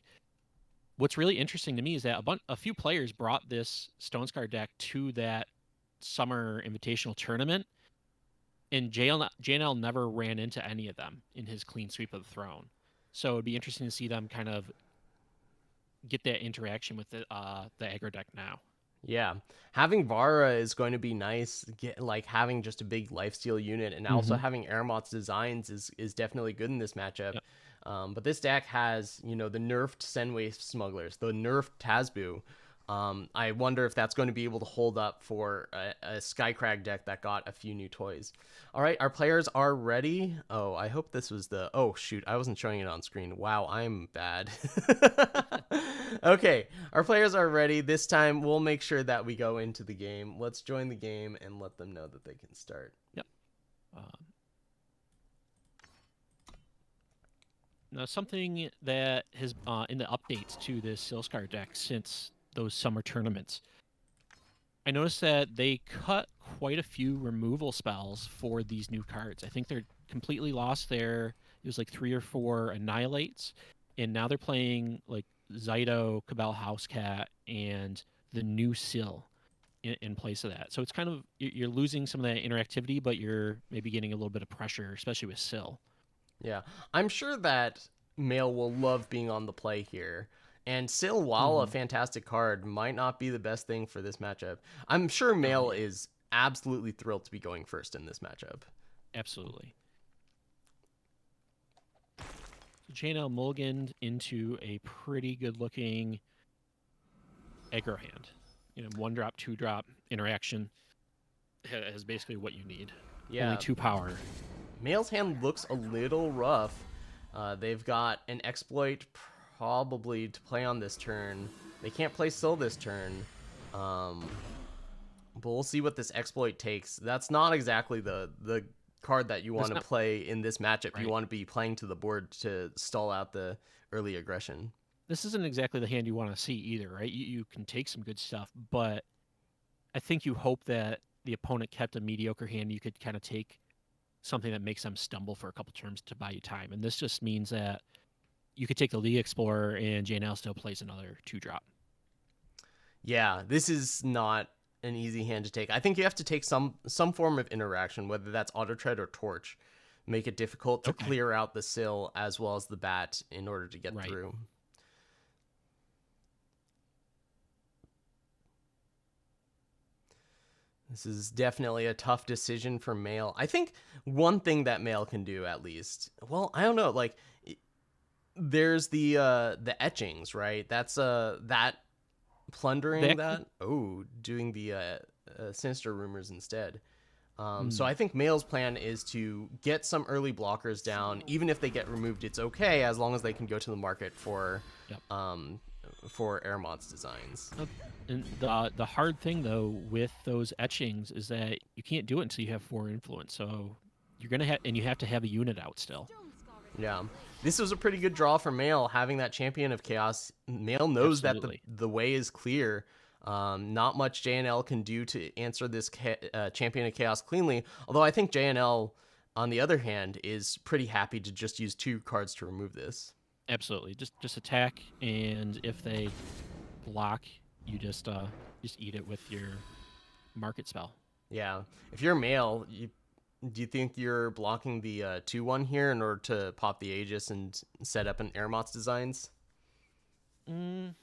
What's really interesting to me is that a few players brought this Stonescar deck to that Summer Invitational tournament, and JNL never ran into any of them in his clean sweep of the throne. So it'd be interesting to see them kind of get that interaction with the aggro deck now. Yeah, having Vara is going to be nice. Like having just a big lifesteal unit, and also having Aramot's designs is definitely good in this matchup. Yep. But this deck has, you know, the nerfed Senway Smugglers, the nerfed Tazbu. I wonder if that's going to be able to hold up for a Skycrag deck that got a few new toys. All right, our players are ready. Oh, I hope this was the... Oh, shoot, I wasn't showing it on screen. Wow, I'm bad. Okay, our players are ready. This time, we'll make sure that we go into the game. Let's join the game and let them know that they can start. Yep. Um, Now, something that has in the updates to this Silscar deck since those summer tournaments, I noticed that they cut quite a few removal spells for these new cards. I think they're completely lost their, it was like 3 or 4 Annihilates, and now they're playing like Zyto, Cabal Housecat, and the new Sil in place of that. So it's kind of, you're losing some of that interactivity, but you're maybe getting a little bit of pressure, especially with Sil. Yeah, I'm sure that Mail will love being on the play here. And Sil, while a Mm-hmm. fantastic card, might not be the best thing for this matchup. I'm sure Oh, Mail yeah, is absolutely thrilled to be going first in this matchup. absolutely. So JNL mulliganed into a pretty good looking aggro hand. 1 drop, 2 drop interaction has basically what you need. Only Yeah, 2 power. Mail's hand looks a little rough. They've got an exploit probably to play on this turn. They can't play Sil this turn. Um, but we'll see what this exploit takes. That's not exactly the card that you want That's to not play in this matchup. You right. want to be playing to the board to stall out the early aggression. This isn't exactly the hand you want to see either, right? You can take some good stuff, but I think you hope that the opponent kept a mediocre hand. You could kind of take something that makes them stumble for a couple turns to buy you time. And this just means that you could take the League Explorer and JNL still plays another 2 drop. Yeah, this is not an easy hand to take. I think you have to take some form of interaction, whether that's auto tread or torch, make it difficult to Okay. clear out the Sil as well as the bat in order to get Right. through. This is definitely a tough decision for Mail. I think one thing that Mail can do at least. Well, I don't know, like there's the etchings, right? That's that plundering That that. Oh, doing the sinister rumors instead. So mm, I think Mail's plan is to get some early blockers down. Even if they get removed, it's okay as long as they can go to the market yep. for Airmont's designs. And the hard thing though with those etchings is that you can't do it until you have 4 influence. So you're gonna have, and you have to have a unit out still. Yeah, this was a pretty good draw for Mail having that Champion of Chaos. Mail knows that Absolutely. the way is clear. Not much JNL can do to answer this Champion of Chaos cleanly. Although I think JNL, on the other hand, is pretty happy to just use 2 cards to remove this. Absolutely. Just attack, and if they block, you just eat it with your market spell. Yeah, if you're Mail, do you think you're blocking the 2/1 here in order to pop the Aegis and set up an Airmont's designs? Mm,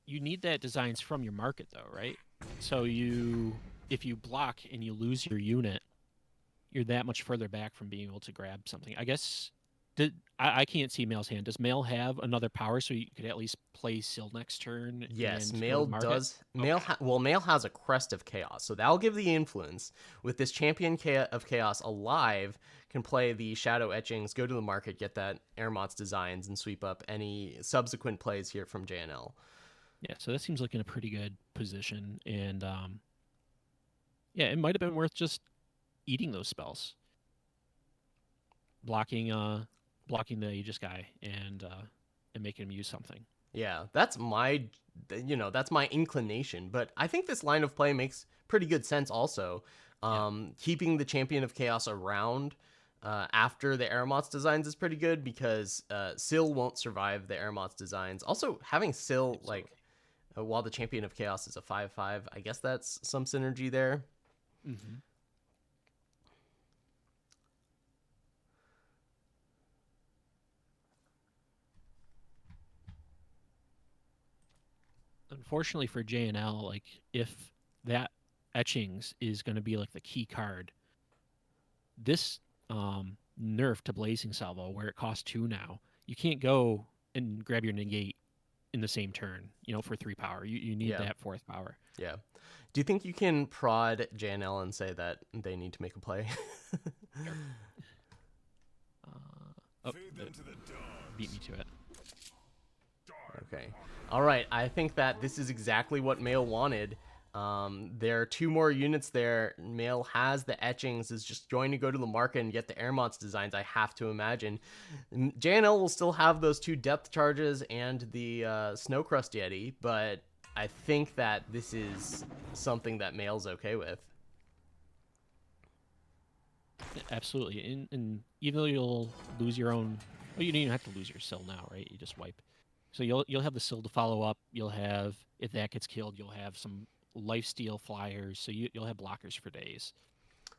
you need that designs from your market though, right? So if you block and you lose your unit, you're that much further back from being able to grab something. I guess I can't see Mail's hand. Does Mail have another power so you could at least play Sil next turn Yes, and go to Mail the market? does. Mail Okay. well, Mail has a Crest of Chaos, so that'll give the influence. With this Champion of Chaos alive, can play the Shadow Etchings, go to the market, get that Airmont's designs, and sweep up any subsequent plays here from JNL. Yeah, so that seems like in a pretty good position, and yeah, it might have been worth just eating those spells, blocking blocking the Aegis guy, and making him use something. Yeah, that's that's my inclination, but I think this line of play makes pretty good sense also. Yeah, Keeping the Champion of Chaos around after the Aeromots designs is pretty good because Sil won't survive the Aeromots designs. Also, having Sil absolutely. while the Champion of Chaos is a 5/5, I guess that's some synergy there. Hmm. Unfortunately for JNL, like if that etchings is going to be like the key card, this nerf to Blazing Salvo, where it costs 2 now, you can't go and grab your negate in the same turn, for 3 power. You need Yeah, that 4th power. yeah. Do you think you can prod JNL and say that they need to make a play? Sure. Oh, beat me to it. Okay. All right. I think that this is exactly what Mail wanted. There are 2 more units there. Male has the etchings, is just going to go to the market and get the Airmont's designs, I have to imagine. JNL will still have those 2 depth charges and the Snowcrust Yeti, but I think that this is something that Male's okay with. Absolutely. And even though you'll lose your own, well, you don't even have to lose your Sill now, right? You just wipe. So you'll have the Sill to follow up. You'll have, if that gets killed, you'll have some lifesteal flyers. So you'll have blockers for days.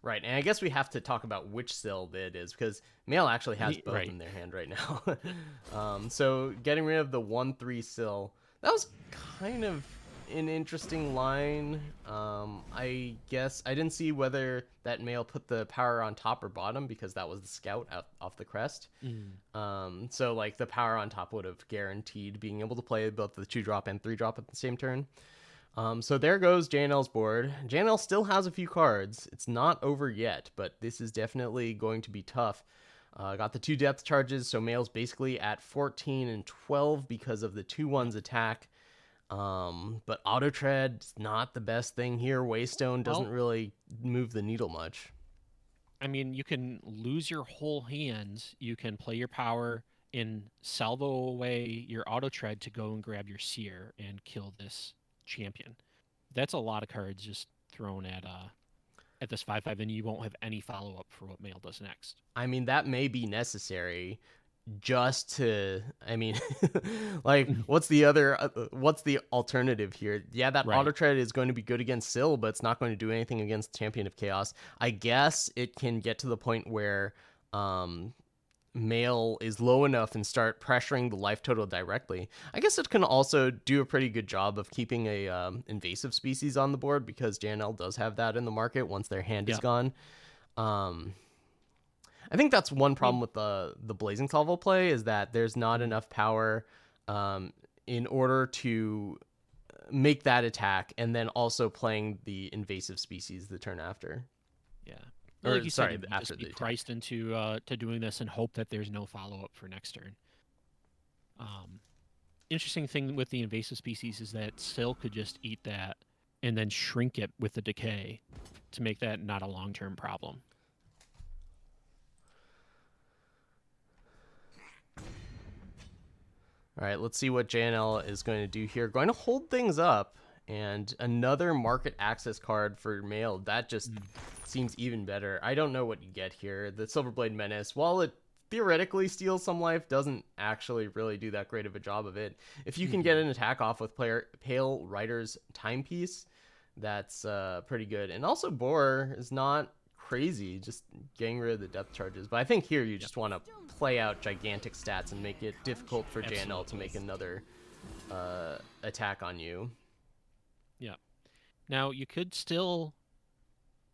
Right, and I guess we have to talk about which Sill it is, because Male actually has both Right. in their hand right now. So getting rid of the 1/3 Sill, that was kind of an interesting line. I guess I didn't see whether that Male put the power on top or bottom, because that was the scout off the crest. So like the power on top would have guaranteed being able to play both the 2-drop and 3-drop at the same turn. So there goes JNL's board. JNL still has a few cards. It's not over yet, but this is definitely going to be tough. Got the 2 depth charges, so Male's basically at 14 and 12 because of the 2/1's attack. But Auto Tread's not the best thing here. Waystone doesn't really move the needle much. I mean, you can lose your whole hand. You can play your power and salvo away your Auto Tread to go and grab your Seer and kill this champion. That's a lot of cards just thrown at this 5/5, and you won't have any follow up for what Male does next. I mean, that may be necessary just to, I mean, like, what's the alternative here? Yeah, that Right. Auto Tread is going to be good against Syl, but it's not going to do anything against Champion of Chaos. I guess it can get to the point where Male is low enough and start pressuring the life total directly. I guess it can also do a pretty good job of keeping a invasive species on the board, because JNL does have that in the market once their hand is gone. I think that's one problem with the Blazing Salvo play, is that there's not enough power in order to make that attack, and then also playing the invasive species the turn after. Yeah. Or Like you sorry, said, you after just be the attack. priced into to doing this and hope that there's no follow up for next turn. Interesting thing with the invasive species is that Syl could just eat that and then shrink it with the decay to make that not a long term problem. All right, let's see what JNL is going to do here. Going to hold things up, and another market access card for Male. That just seems even better. I don't know what you get here. The Silverblade Menace, while it theoretically steals some life, doesn't actually really do that great of a job of it. If you can get an attack off with Pale Rider's Timepiece, that's pretty good. And also Boar is not crazy, just getting rid of the depth charges. But I think here you just want to play out gigantic stats and make it difficult for JNL to make another attack on you. Yeah. Now you could still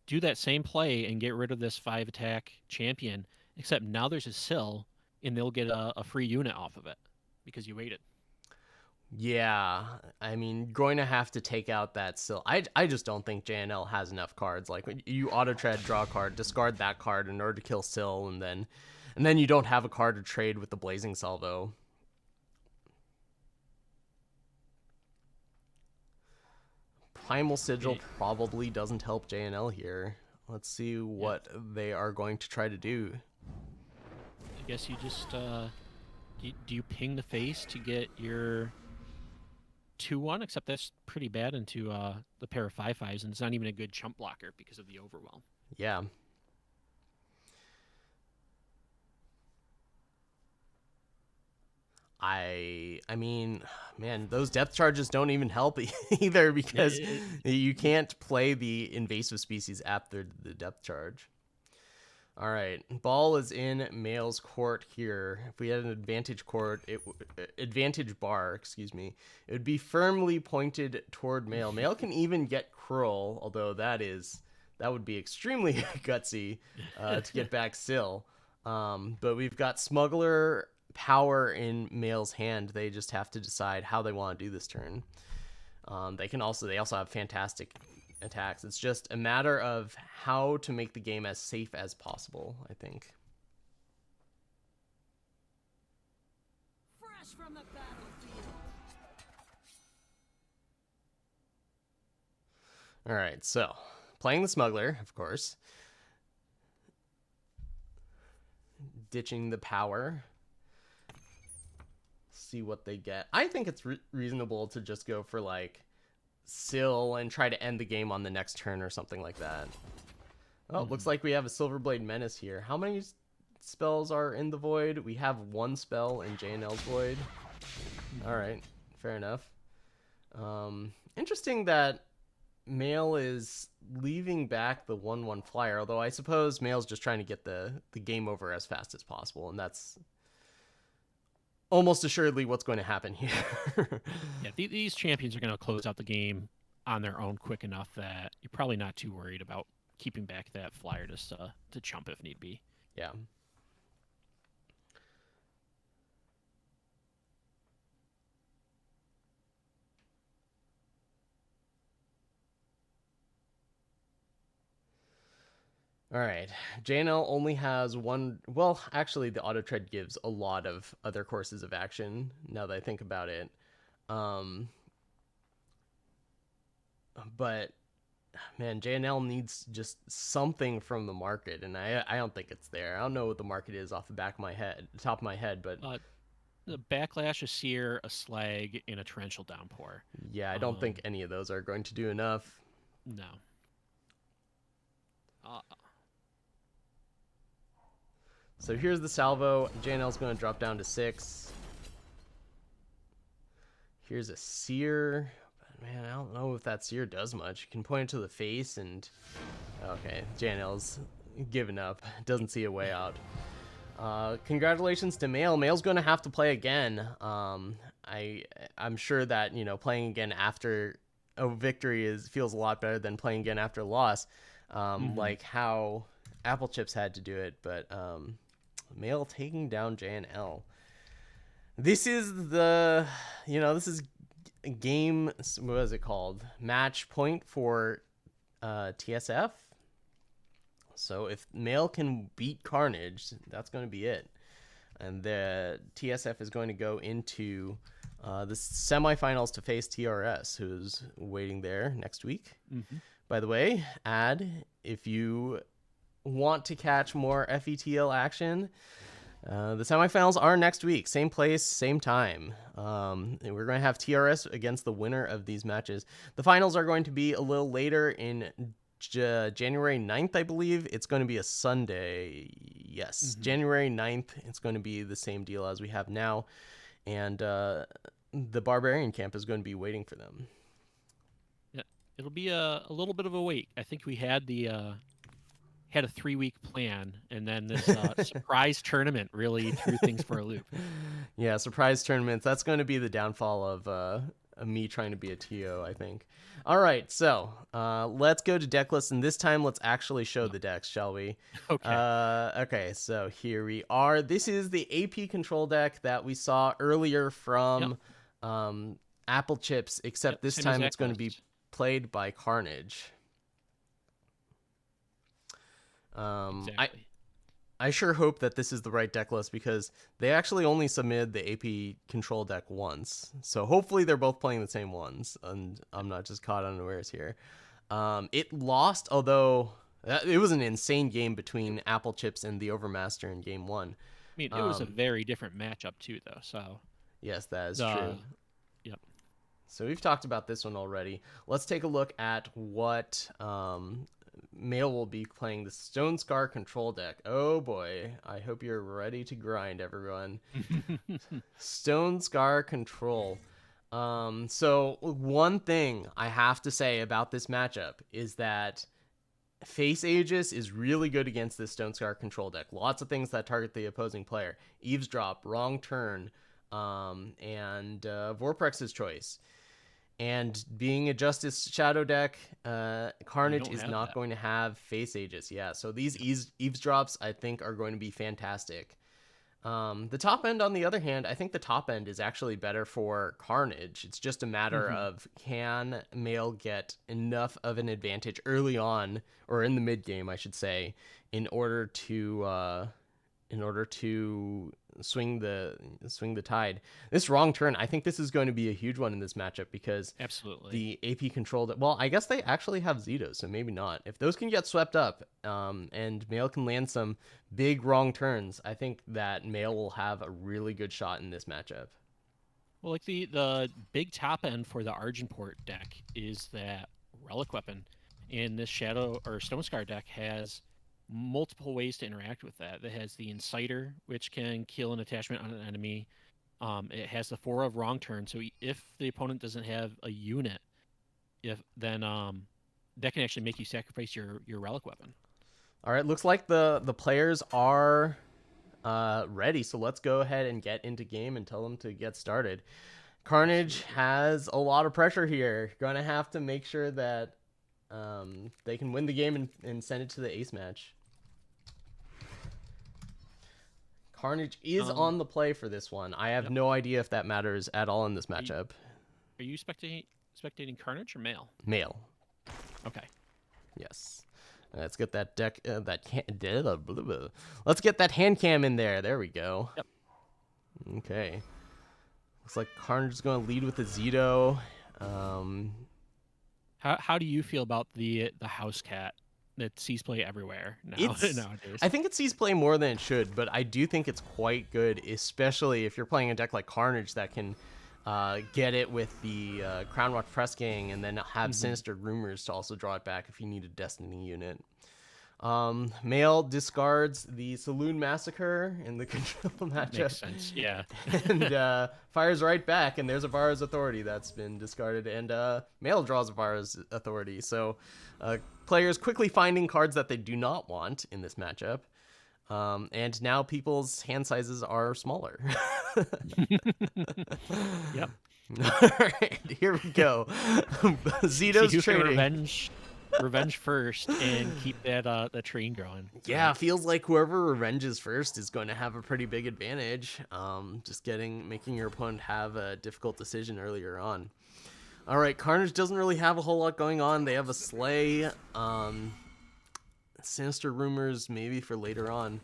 do that same play and get rid of this 5 attack champion, except now there's a Syl, and they'll get a free unit off of it because you waited. Yeah, I mean, going to have to take out that Syl. I just don't think JNL has enough cards. Like, you auto tread, draw a card, discard that card in order to kill Syl, and then you don't have a card to trade with the Blazing Salvo. Primal Sigil probably doesn't help JNL here. Let's see what they are going to try to do. I guess you just do you ping the face to get your 2/1, except that's pretty bad into the pair of 5/5s, and it's not even a good chump blocker because of the overwhelm. Yeah. I mean, man, those depth charges don't even help either, because you can't play the invasive species after the depth charge. All right, ball is in Male's court here. If we had an advantage advantage bar, excuse me, it would be firmly pointed toward Male. Male can even get Cruel, although that would be extremely gutsy to get back Syl. But we've got Smuggler power in Male's hand. They just have to decide how they want to do this turn. They also have fantastic attacks. It's just a matter of how to make the game as safe as possible, I think. Fresh from the battlefield. All right, so playing the smuggler, of course. Ditching the power. See what they get. I think it's reasonable to just go for like Sill and try to end the game on the next turn or something like that. Oh, looks like we have a Silverblade Menace here. How many spells are in the Void? We have one spell in JNL's Void. All right, fair enough. Interesting that Mail is leaving back the 1/1 flyer, although I suppose Mail's just trying to get the game over as fast as possible, and that's almost assuredly what's going to happen here. Yeah, these champions are going to close out the game on their own quick enough that you're probably not too worried about keeping back that flyer just to chump if need be. Yeah. All right. JNL only has one. Well, actually, the auto tread gives a lot of other courses of action. Now that I think about it, but man, JNL needs just something from the market, and I don't think it's there. I don't know what the market is off the top of my head, but the backlash, a sear, a slag, and a torrential downpour. Yeah, I don't think any of those are going to do enough. No. So here's the salvo. JNL's going to drop down to 6. Here's a sear. But man, I don't know if that sear does much. You can point it to the face and... Okay, JNL's given up. Doesn't see a way out. Congratulations to Mail. Mail's going to have to play again. I'm sure that, playing again after a victory feels a lot better than playing again after a loss. Like how Apple Chips had to do it, but Mail taking down JNL. This is this is game, what is it called? Match point for TSF. So if Mail can beat Carnage, that's going to be it. And the TSF is going to go into the semifinals to face TRS, who's waiting there next week. By the way, if you want to catch more FETL action, the semifinals are next week. Same place, same time. And we're going to have TRS against the winner of these matches. The finals are going to be a little later in January 9th, I believe. It's going to be a Sunday. Yes, January 9th. It's going to be the same deal as we have now. And the Barbarian camp is going to be waiting for them. Yeah, it'll be a little bit of a wait. I think we had a 3-week plan, and then this surprise tournament really threw things for a loop. Yeah, surprise tournaments. That's going to be the downfall of me trying to be a TO, I think. All right, so let's go to Decklist, and this time let's actually show the decks, shall we? Okay. Okay, so here we are. This is the AP control deck that we saw earlier from Apple Chips, except this time it's going to be played by Carnage. Exactly. I sure hope that this is the right deck list because they actually only submitted the AP control deck once. So hopefully they're both playing the same ones, and I'm not just caught unawares here. It lost, although it was an insane game between Apple Chips and the Overmaster in game 1. I mean, it was a very different matchup too, though. So yes, that is true. Yep. So we've talked about this one already. Let's take a look at what Mail will be playing the Stone Scar control deck. Oh boy, I hope you're ready to grind, everyone. Stone Scar control. So one thing I have to say about this matchup is that Face Aegis is really good against this Stone Scar control deck. Lots of things that target the opposing player. Eavesdrop, Wrong Turn, and Vorprex's Choice. And being a Justice Shadow deck, Carnage is not going to have Face Aegis. Yeah, so these Eavesdrops, I think, are going to be fantastic. The top end, on the other hand, I think the top end is actually better for Carnage. It's just a matter of can Mail get enough of an advantage early on, or in the mid game, I should say, in order to in order to swing the tide. This wrong turn, I think this is going to be a huge one in this matchup because Absolutely. the AP controlled. Well, I guess they actually have Zetos, so maybe not. If those can get swept up, and Male can land some big wrong turns, I think that Male will have a really good shot in this matchup. Well, like the big top end for the Argenport deck is that relic weapon, and this Shadow or Stone Scar deck has multiple ways to interact with that. It has the Inciter, which can kill an attachment on an enemy. It has the Four of Wrong Turn, so if the opponent doesn't have a unit, if then that can actually make you sacrifice your relic weapon. All right, looks like the players are ready, so let's go ahead and get into game and tell them to get started. Carnage has a lot of pressure here. Gonna have to make sure that they can win the game and send it to the ace match. Carnage is on the play for this one. I have no idea if that matters at all in this matchup. Are you spectating Carnage or Male? Male. Okay. Yes. Let's get that deck. Let's get that hand cam in there. There we go. Yep. Okay. Looks like Carnage is going to lead with a Zito. How do you feel about the house cat that sees play everywhere nowadays? I think it sees play more than it should, but I do think it's quite good, especially if you're playing a deck like Carnage that can get it with the Crown Watch Press Gang and then have Sinister Rumors to also draw it back if you need a Destiny unit. Male discards the Saloon Massacre in the control matchup. Makes sense, yeah. And fires right back, and there's Avara's Authority that's been discarded, and Male draws Avara's Authority. So players quickly finding cards that they do not want in this matchup. And now people's hand sizes are smaller. Yep. All right, here we go. Zito's trading. Revenge first and keep that the train growing. Yeah, feels like whoever revenges first is going to have a pretty big advantage. Just making your opponent have a difficult decision earlier on. All right, Carnage doesn't really have a whole lot going on. They have a Slay, Sinister Rumors maybe for later on.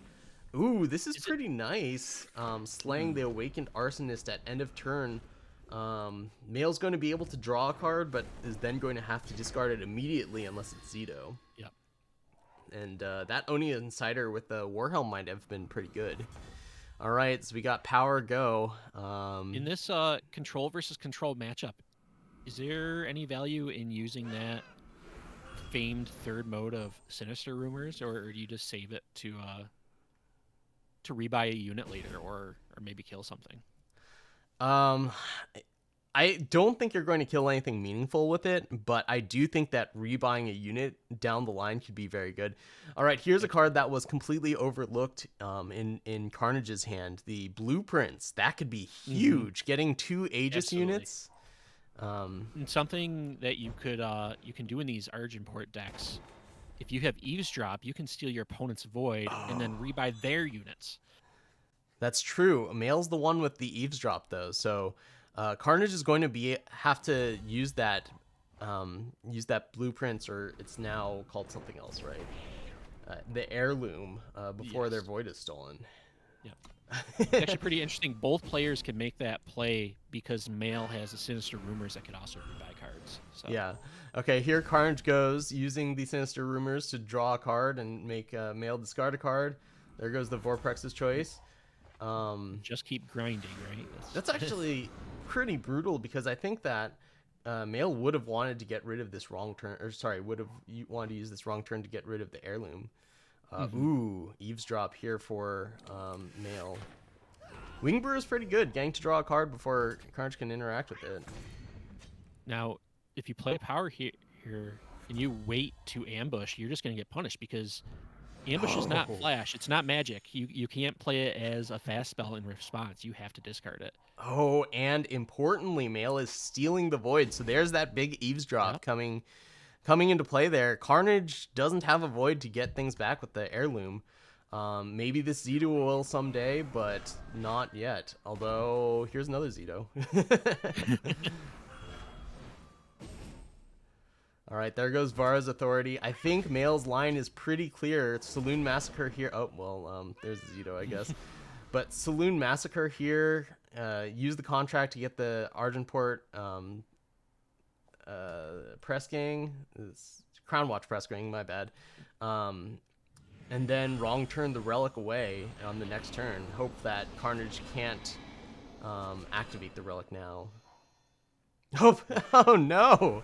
Ooh, this is pretty nice. Slaying the Awakened Arsonist at end of turn. Male's going to be able to draw a card, but is then going to have to discard it immediately unless it's Zito. Yep. And that Oni Insider with the Warhelm might have been pretty good. All right, so we got Power Go. In this control versus control matchup, is there any value in using that famed third mode of Sinister Rumors, or do you just save it to rebuy a unit later, or maybe kill something? I don't think you're going to kill anything meaningful with it, but I do think that rebuying a unit down the line could be very good. All right, here's a card that was completely overlooked in Carnage's hand, the Blueprints. That could be huge. Getting 2 Aegis units. And something that you can do in these Argenport decks, if you have Eavesdrop, you can steal your opponent's Void and then rebuy their units. That's true. Male's the one with the Eavesdrop, though, so Carnage is going to have to use that Blueprints, or it's now called something else, right? The Heirloom before their Void is stolen. Yep. It's actually pretty interesting. Both players can make that play because Male has the Sinister Rumors that can also rebuy cards. So. Yeah. Okay, here Carnage goes, using the Sinister Rumors to draw a card and make Male discard a card. There goes the Vorprex's Choice. Just keep grinding, right? That's actually pretty brutal because I think that Male would have wanted to get rid of this wrong turn, or sorry, would have wanted to use this wrong turn to get rid of the Heirloom. Ooh, Eavesdrop here for Male. Wingbrew is pretty good, getting to draw a card before Carnage can interact with it. Now, if you play Power here and you wait to ambush, you're just going to get punished because ambush is not flash. It's not magic. You can't play it as a fast spell in response. You have to discard it. Oh, and importantly, Male is stealing the Void, so there's that big Eavesdrop coming into play there. Carnage doesn't have a Void to get things back with the Heirloom. Maybe this Zito will someday, but not yet. Although, here's another Zito. All right, there goes Vara's authority. I think Male's line is pretty clear. It's Saloon Massacre here. Oh, well, there's Zito, I guess. But Saloon Massacre here. Use the contract to get the Argenport press gang. Crown Watch press gang, my bad. And then wrong turn the relic away on the next turn. Hope that Carnage can't activate the relic now. Oh no!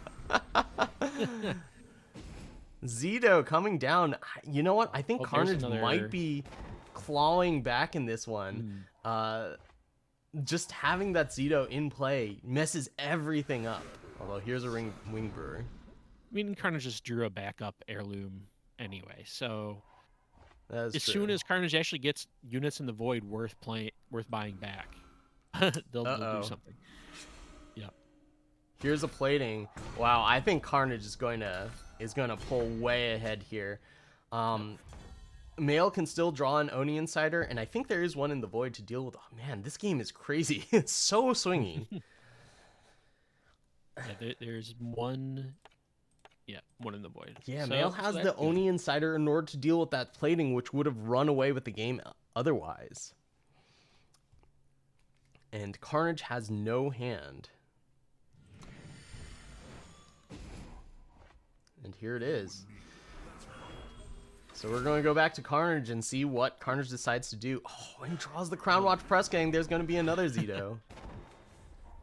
Zito coming down. You know what? I think Carnage might be clawing back in this one. Just having that Zito in play messes everything up. Although here's a Wing Brewer. I mean, Carnage just drew a backup heirloom anyway, so as true. Soon as Carnage actually gets units in the void worth buying back, they'll do something. Yeah. Here's a plating. Wow, I think Carnage is going to pull way ahead here. Male can still draw an Oni Insider, and I think there is one in the void to deal with. Oh man, this game is crazy. It's so swingy. Yeah, there's one. Yeah, one in the void. Yeah, Male has the Oni Insider in order to deal with that plating, which would have run away with the game otherwise. And Carnage has no hand. And here it is. So we're going to go back to Carnage and see what Carnage decides to do. Oh, when he draws the Crown Watch press gang, there's going to be another Zito.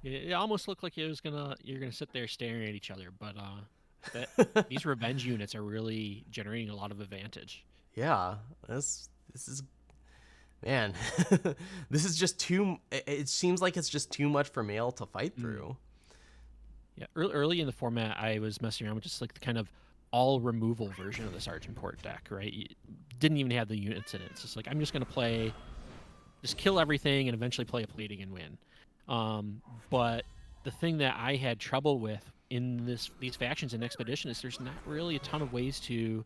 It almost looked like you're gonna sit there staring at each other, but these revenge units are really generating a lot of advantage. Yeah, this is, man, this is just too. It seems like it's just too much for Male to fight through. Yeah, early in the format, I was messing around with just like the kind of all removal version of this Argenport deck, right? You didn't even have the units in it. It's just like, I'm just going to just kill everything and eventually play a plating and win. But the thing that I had trouble with in these factions in Expedition is there's not really a ton of ways to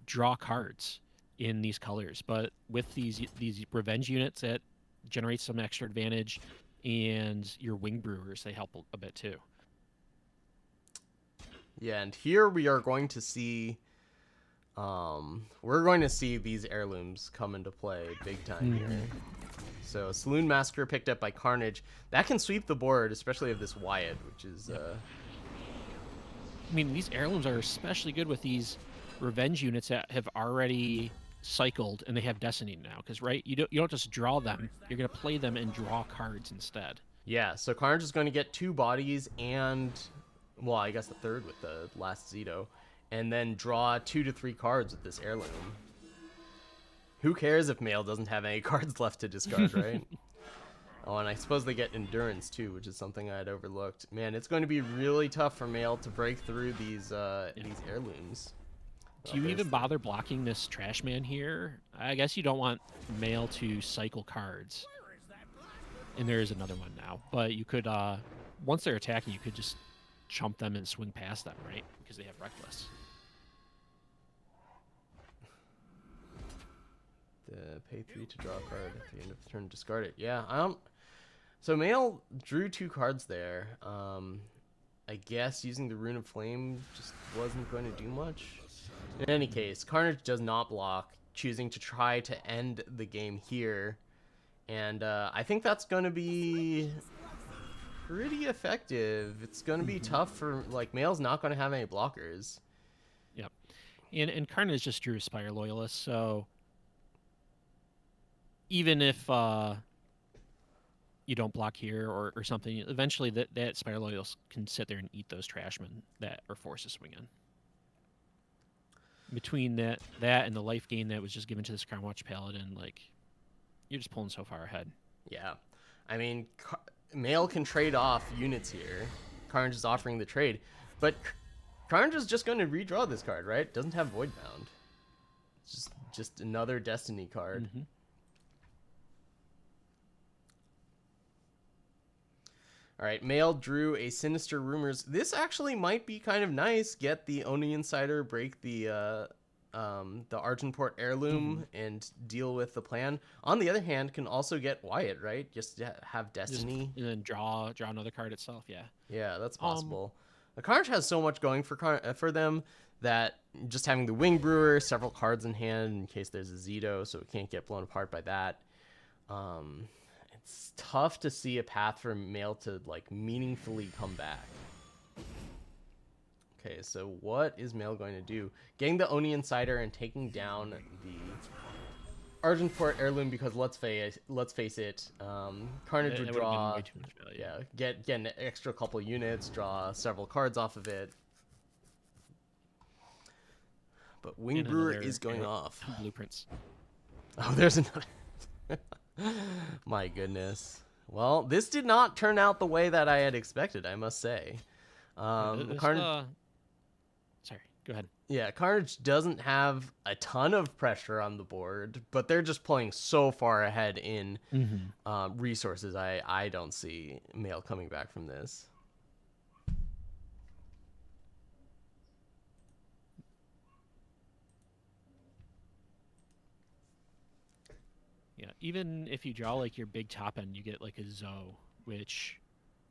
draw cards in these colors. But with these revenge units, that generates some extra advantage, and your Wing Brewers, they help a bit too. Yeah, and here we are going to see, these heirlooms come into play big time here. So Saloon Massacre picked up by Carnage. That can sweep the board, especially of this Wyatt, which is... I mean, these heirlooms are especially good with these revenge units that have already cycled and they have Destiny now. Because, right, you don't just draw them. You're going to play them and draw cards instead. Yeah, so Carnage is going to get 2 bodies and... Well, I guess the third with the last Zito. And then draw 2 to 3 cards with this heirloom. Who cares if Male doesn't have any cards left to discard, right? Oh, and I suppose they get Endurance too, which is something I had overlooked. Man, it's going to be really tough for Male to break through these heirlooms. Do you even bother blocking this Trash Man here? I guess you don't want Male to cycle cards. And there is another one now. But you could, once they're attacking, you could just chump them and swing past them, right? Because they have Reckless. Pay 3 to draw a card at the end of the turn, discard it. Yeah, so Male drew 2 cards there. I guess using the Rune of Flame just wasn't going to do much. In any case, Carnage does not block, choosing to try to end the game here. And I think that's going to be pretty effective. It's going to be tough for, like, Male's not going to have any blockers. Yep. And Carnage just drew a Spire Loyalist, so... Even if you don't block here or something, eventually that Spire Loyalist can sit there and eat those Trashmen that are forced to swing in. Between that and the life gain that was just given to this Crown Watch Paladin, like, you're just pulling so far ahead. Yeah. I mean, Male can trade off units here. Carnage is offering the trade. But Carnage is just going to redraw this card, right? Doesn't have Voidbound. It's just another Destiny card. Mm-hmm. All right, Male drew a Sinister Rumors. This actually might be kind of nice. Get the Oni Insider, break the Argenport Heirloom, and deal with the plan. On the other hand, can also get Wyatt, right? Just have Destiny. And then draw another card itself, yeah. Yeah, that's possible. The Carnage has so much going for them that just having the Wing Brewer, several cards in hand in case there's a Zito, so it can't get blown apart by that. It's tough to see a path for Mail to like meaningfully come back. Okay, so what is Mail going to do? Getting the Oni Insider and taking down the Argenport Heirloom because let's face it, Carnage would draw, way too much value. yeah, get an extra couple units, draw several cards off of it. But Wing Brewer is going off. Blueprints. Oh, there's another. My goodness. Well, this did not turn out the way that I had expected, I must say. Carnage. Sorry, go ahead. Yeah, Carnage doesn't have a ton of pressure on the board, but they're just playing so far ahead in resources. I don't see Mail coming back from this. Yeah, even if you draw like your big top end, you get like a Zoe, which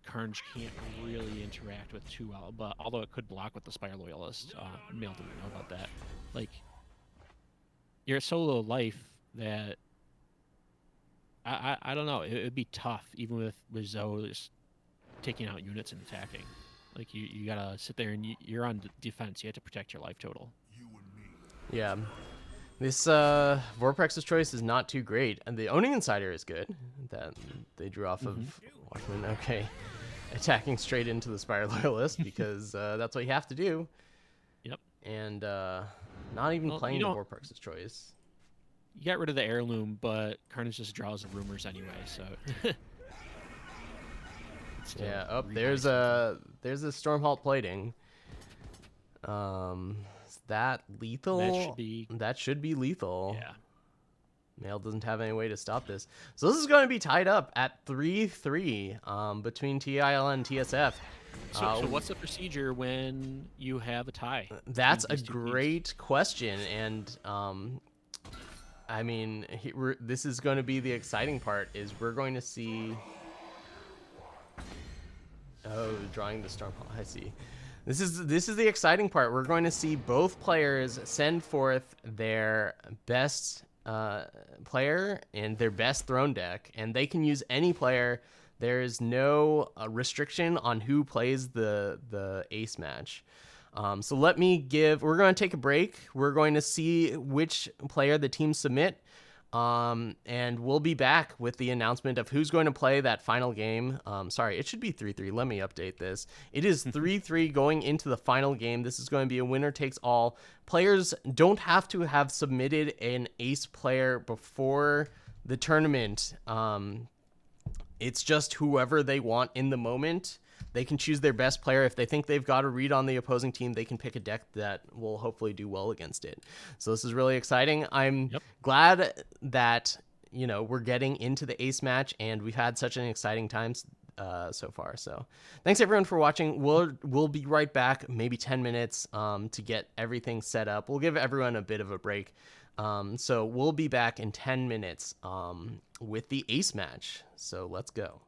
Carnage can't really interact with too well. But although it could block with the Spire Loyalist, Mail didn't know about that. Like, you're at so low life that I don't know. It would be tough even with Zoe just taking out units and attacking. Like you gotta sit there and you're on defense. You have to protect your life total. Yeah. This Vorpraxis choice is not too great, and the Owning Insider is good. That they drew off of Watchmen. Okay, attacking straight into the Spire Loyalist because that's what you have to do. Yep. And not even playing the Vorpraxis choice. You got rid of the Heirloom, but Carnage just draws the Rumors anyway. So. Yeah. Oh, there's a Stormhalt Plating. Is that lethal? That should be lethal. Yeah. Mail doesn't have any way to stop this. So this is going to be tied up at 3-3 between TIL and TSF. So what's the procedure when you have a tie? That's a great question. And I mean, this is going to be the exciting part is we're going to see... Oh, drawing the Stormhalt. I see. This is the exciting part. We're going to see both players send forth their best player and their best throne deck, and they can use any player. There is no restriction on who plays the ace match. So we're going to take a break. We're going to see which player the teams submit. And we'll be back with the announcement of who's going to play that final game. Sorry, it should be 3-3. Let me update this. It is 3-3 going into the final game. This is going to be a winner takes all. Players don't have to have submitted an ace player before the tournament. It's just whoever they want in the moment. They can choose their best player. If they think they've got a read on the opposing team, they can pick a deck that will hopefully do well against it. So this is really exciting. I'm glad that, we're getting into the ace match, and we've had such an exciting time so far. So thanks everyone for watching. We'll be right back, maybe 10 minutes to get everything set up. We'll give everyone a bit of a break. So we'll be back in 10 minutes with the ace match. So let's go.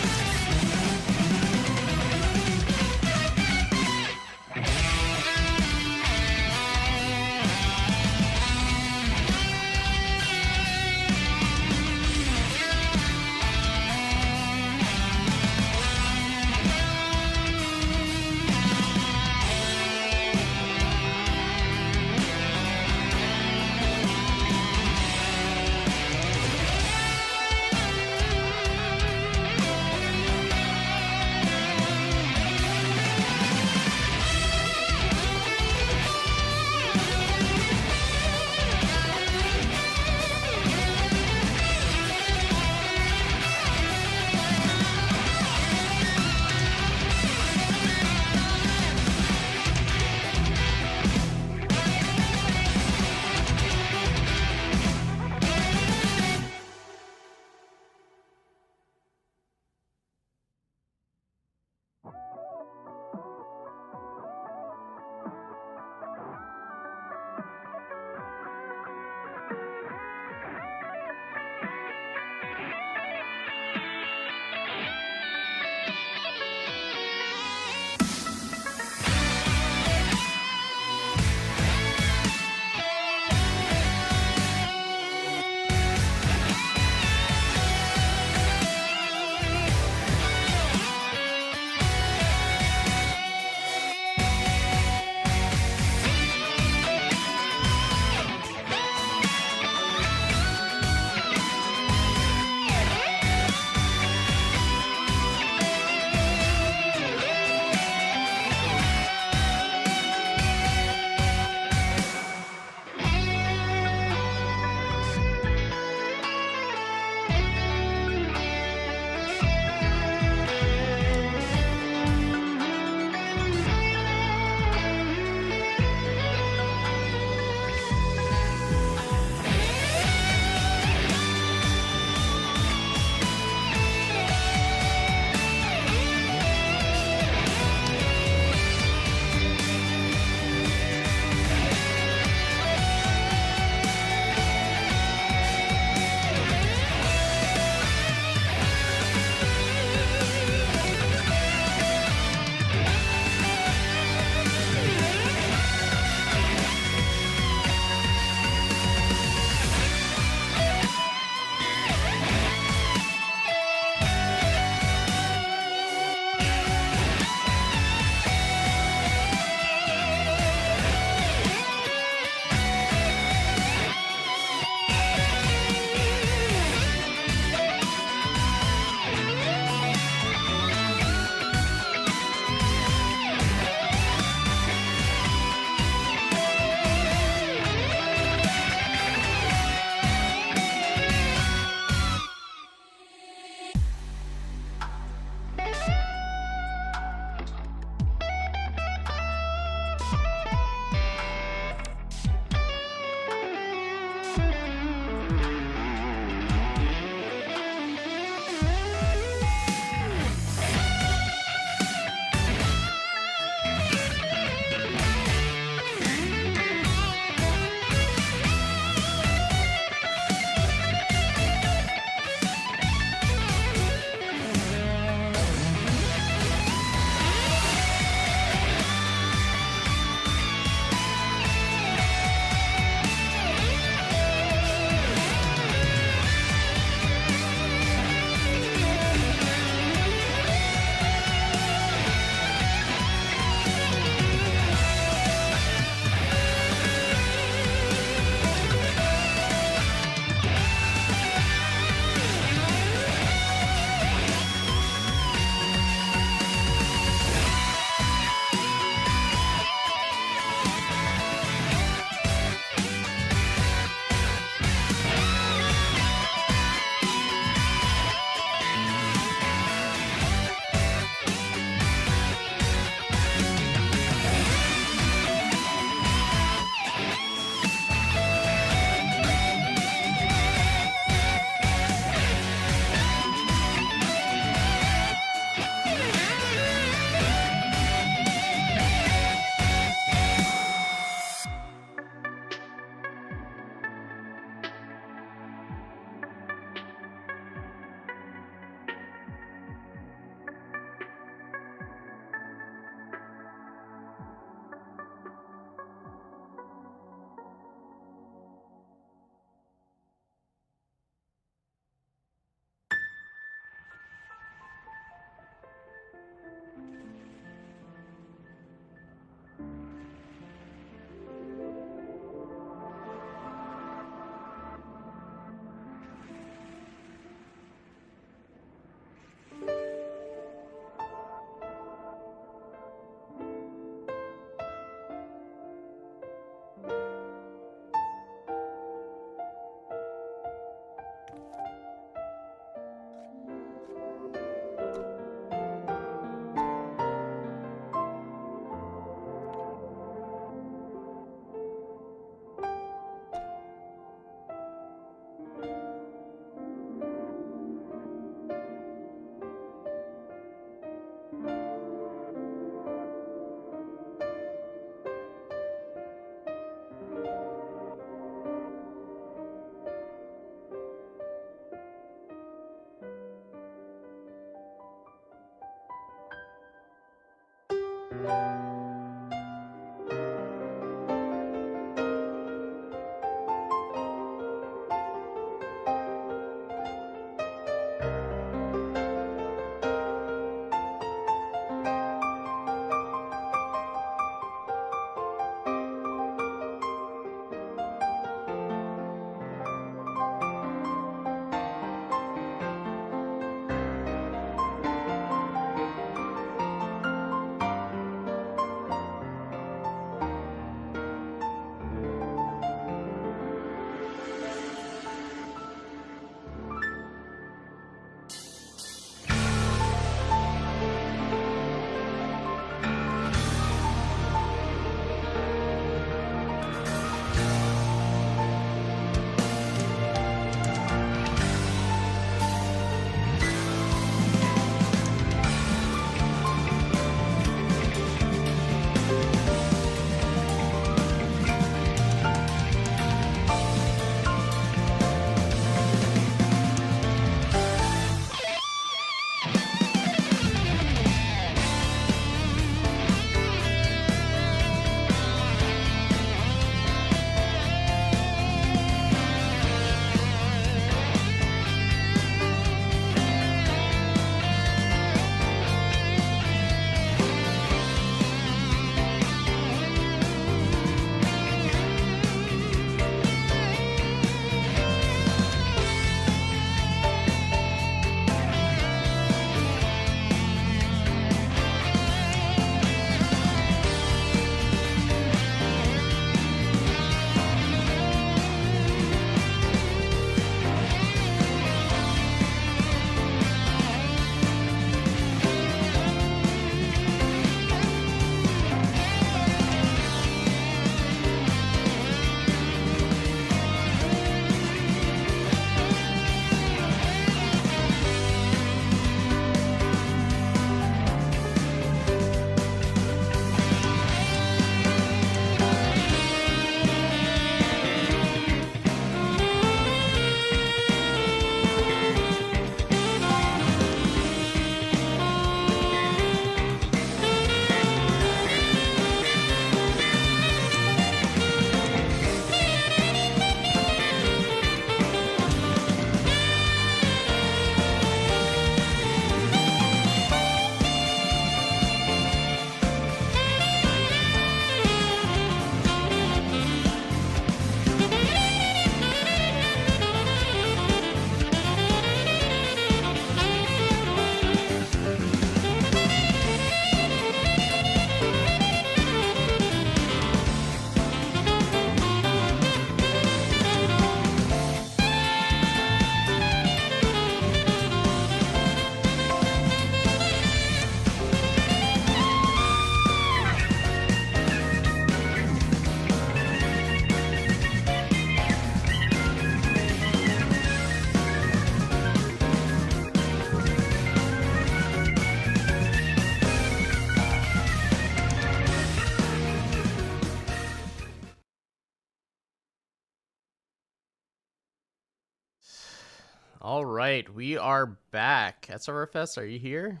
All right, we are back. SRFS, are you here?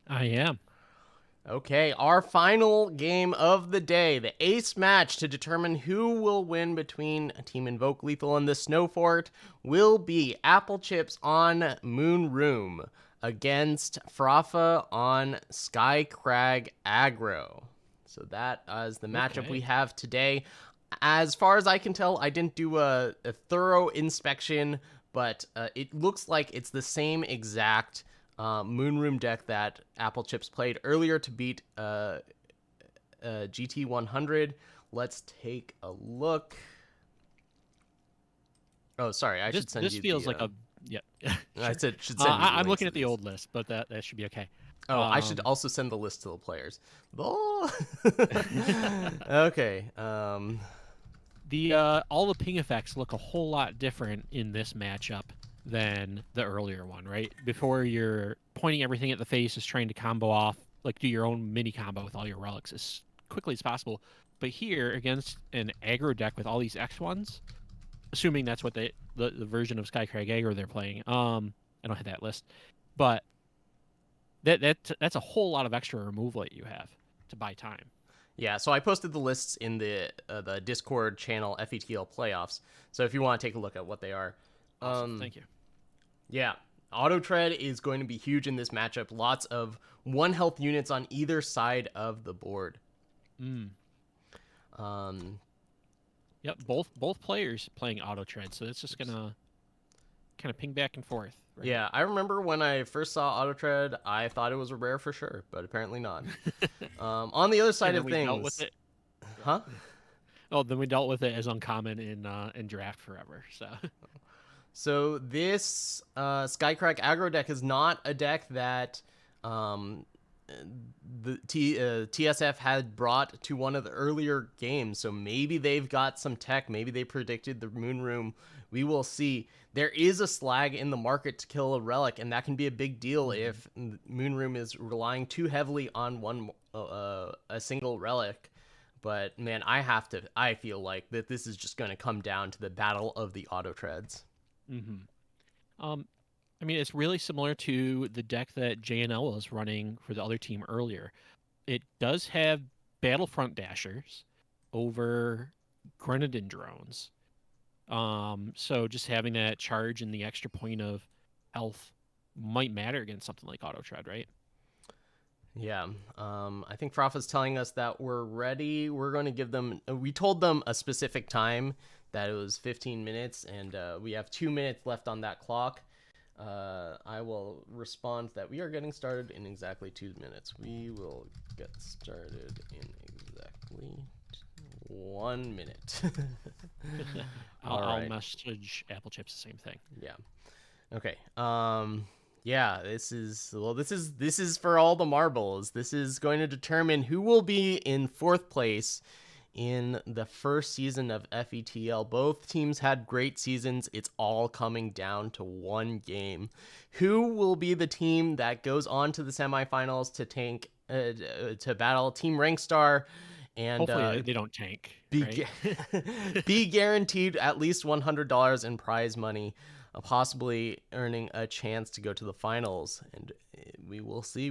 I am. Okay, our final game of the day, the ace match to determine who will win between Team Invoke Lethal and the Snow Fort, will be Apple Chips on Moon Room against Frafa on Sky Crag Aggro. So that is the matchup we have today. As far as I can tell, I didn't do a thorough inspection, but it looks like it's the same exact Moonroom deck that Apple Chips played earlier to beat GT 100. Let's take a look. Oh, sorry, I should send you. This feels like a yeah. I Sure. should send you. I'm looking at the old list, but that should be okay. Oh, I should also send the list to the players. Okay. The all the ping effects look a whole lot different in this matchup than the earlier one, right? Before you're pointing everything at the face, is trying to combo off, like do your own mini combo with all your relics as quickly as possible. But here, against an aggro deck with all these X1s, assuming that's what the version of Skycrag aggro they're playing. I don't have that list, but that's a whole lot of extra removal that you have. to buy time. Yeah, so I posted the lists in the Discord channel FETL Playoffs. So if you want to take a look at what they are. Awesome. Thank you. Yeah, Auto Tread is going to be huge in this matchup. Lots of 1 health units on either side of the board. Yep, both players playing Auto Tread, so it's just gonna kind of ping back and forth. Right? Yeah, I remember when I first saw Auto Tread, I thought it was a rare for sure, but apparently not. On the other side of things, dealt with it. Huh? Oh, then we dealt with it as uncommon in Draft forever. So this Skycrack aggro deck is not a deck that the TSF had brought to one of the earlier games. So maybe they've got some tech. Maybe they predicted the Moon Room. We will see. There is a slag in the market to kill a relic, and that can be a big deal if Moon Room is relying too heavily on a single relic. But man, I feel like that this is just going to come down to the battle of the auto treads. I mean, it's really similar to the deck that JNL was running for the other team earlier. It does have Battlefront Dashers over Grenadin drones. So just having that charge and the extra point of health might matter against something like Auto Tread, right? Yeah. I think Frafa's telling us that we're ready. We're going to give them... We told them a specific time, that it was 15 minutes, and we have 2 minutes left on that clock. I will respond that we are getting started in exactly 2 minutes. We will get started in exactly 1 minute. I'll message Apple Chips the same thing. Yeah. Okay. Yeah, this is for all the marbles. This is going to determine who will be in 4th place in the first season of FETL. Both teams had great seasons. It's all coming down to one game. Who will be the team that goes on to the semifinals to battle Team Rankstar and hopefully they don't tank, right? be guaranteed at least $100 in prize money, possibly earning a chance to go to the finals. And we will see,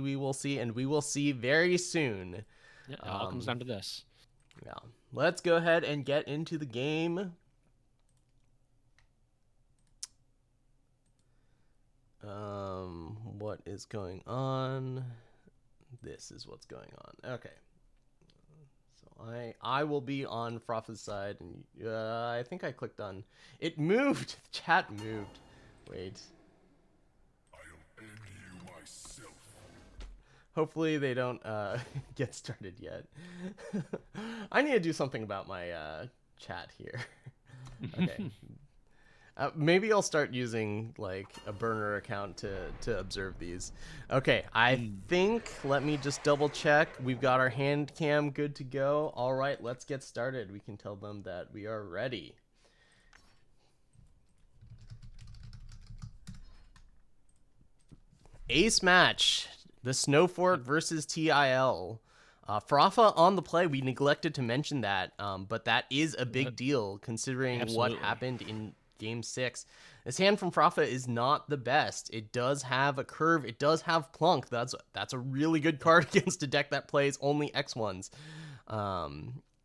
and we will see very soon. Yeah, it all comes down to this. Yeah. Let's go ahead and get into the game. What is going on? This is what's going on. Okay. So I will be on Frafa's side, and I think I clicked on... It moved! The chat moved. Wait. I'll end you myself. Hopefully they don't get started yet. I need to do something about my chat here. Okay. Maybe I'll start using like a burner account to observe these. Okay, I think, let me just double check. We've got our hand cam good to go. All right, let's get started. We can tell them that we are ready. Ace match, the Snowfort versus TIL. Frafa on the play. We neglected to mention that, but that is a big deal considering what happened in Game 6. This hand from Frafa is not the best. It does have a curve. It does have plunk. That's a really good card against a deck that plays only X1s.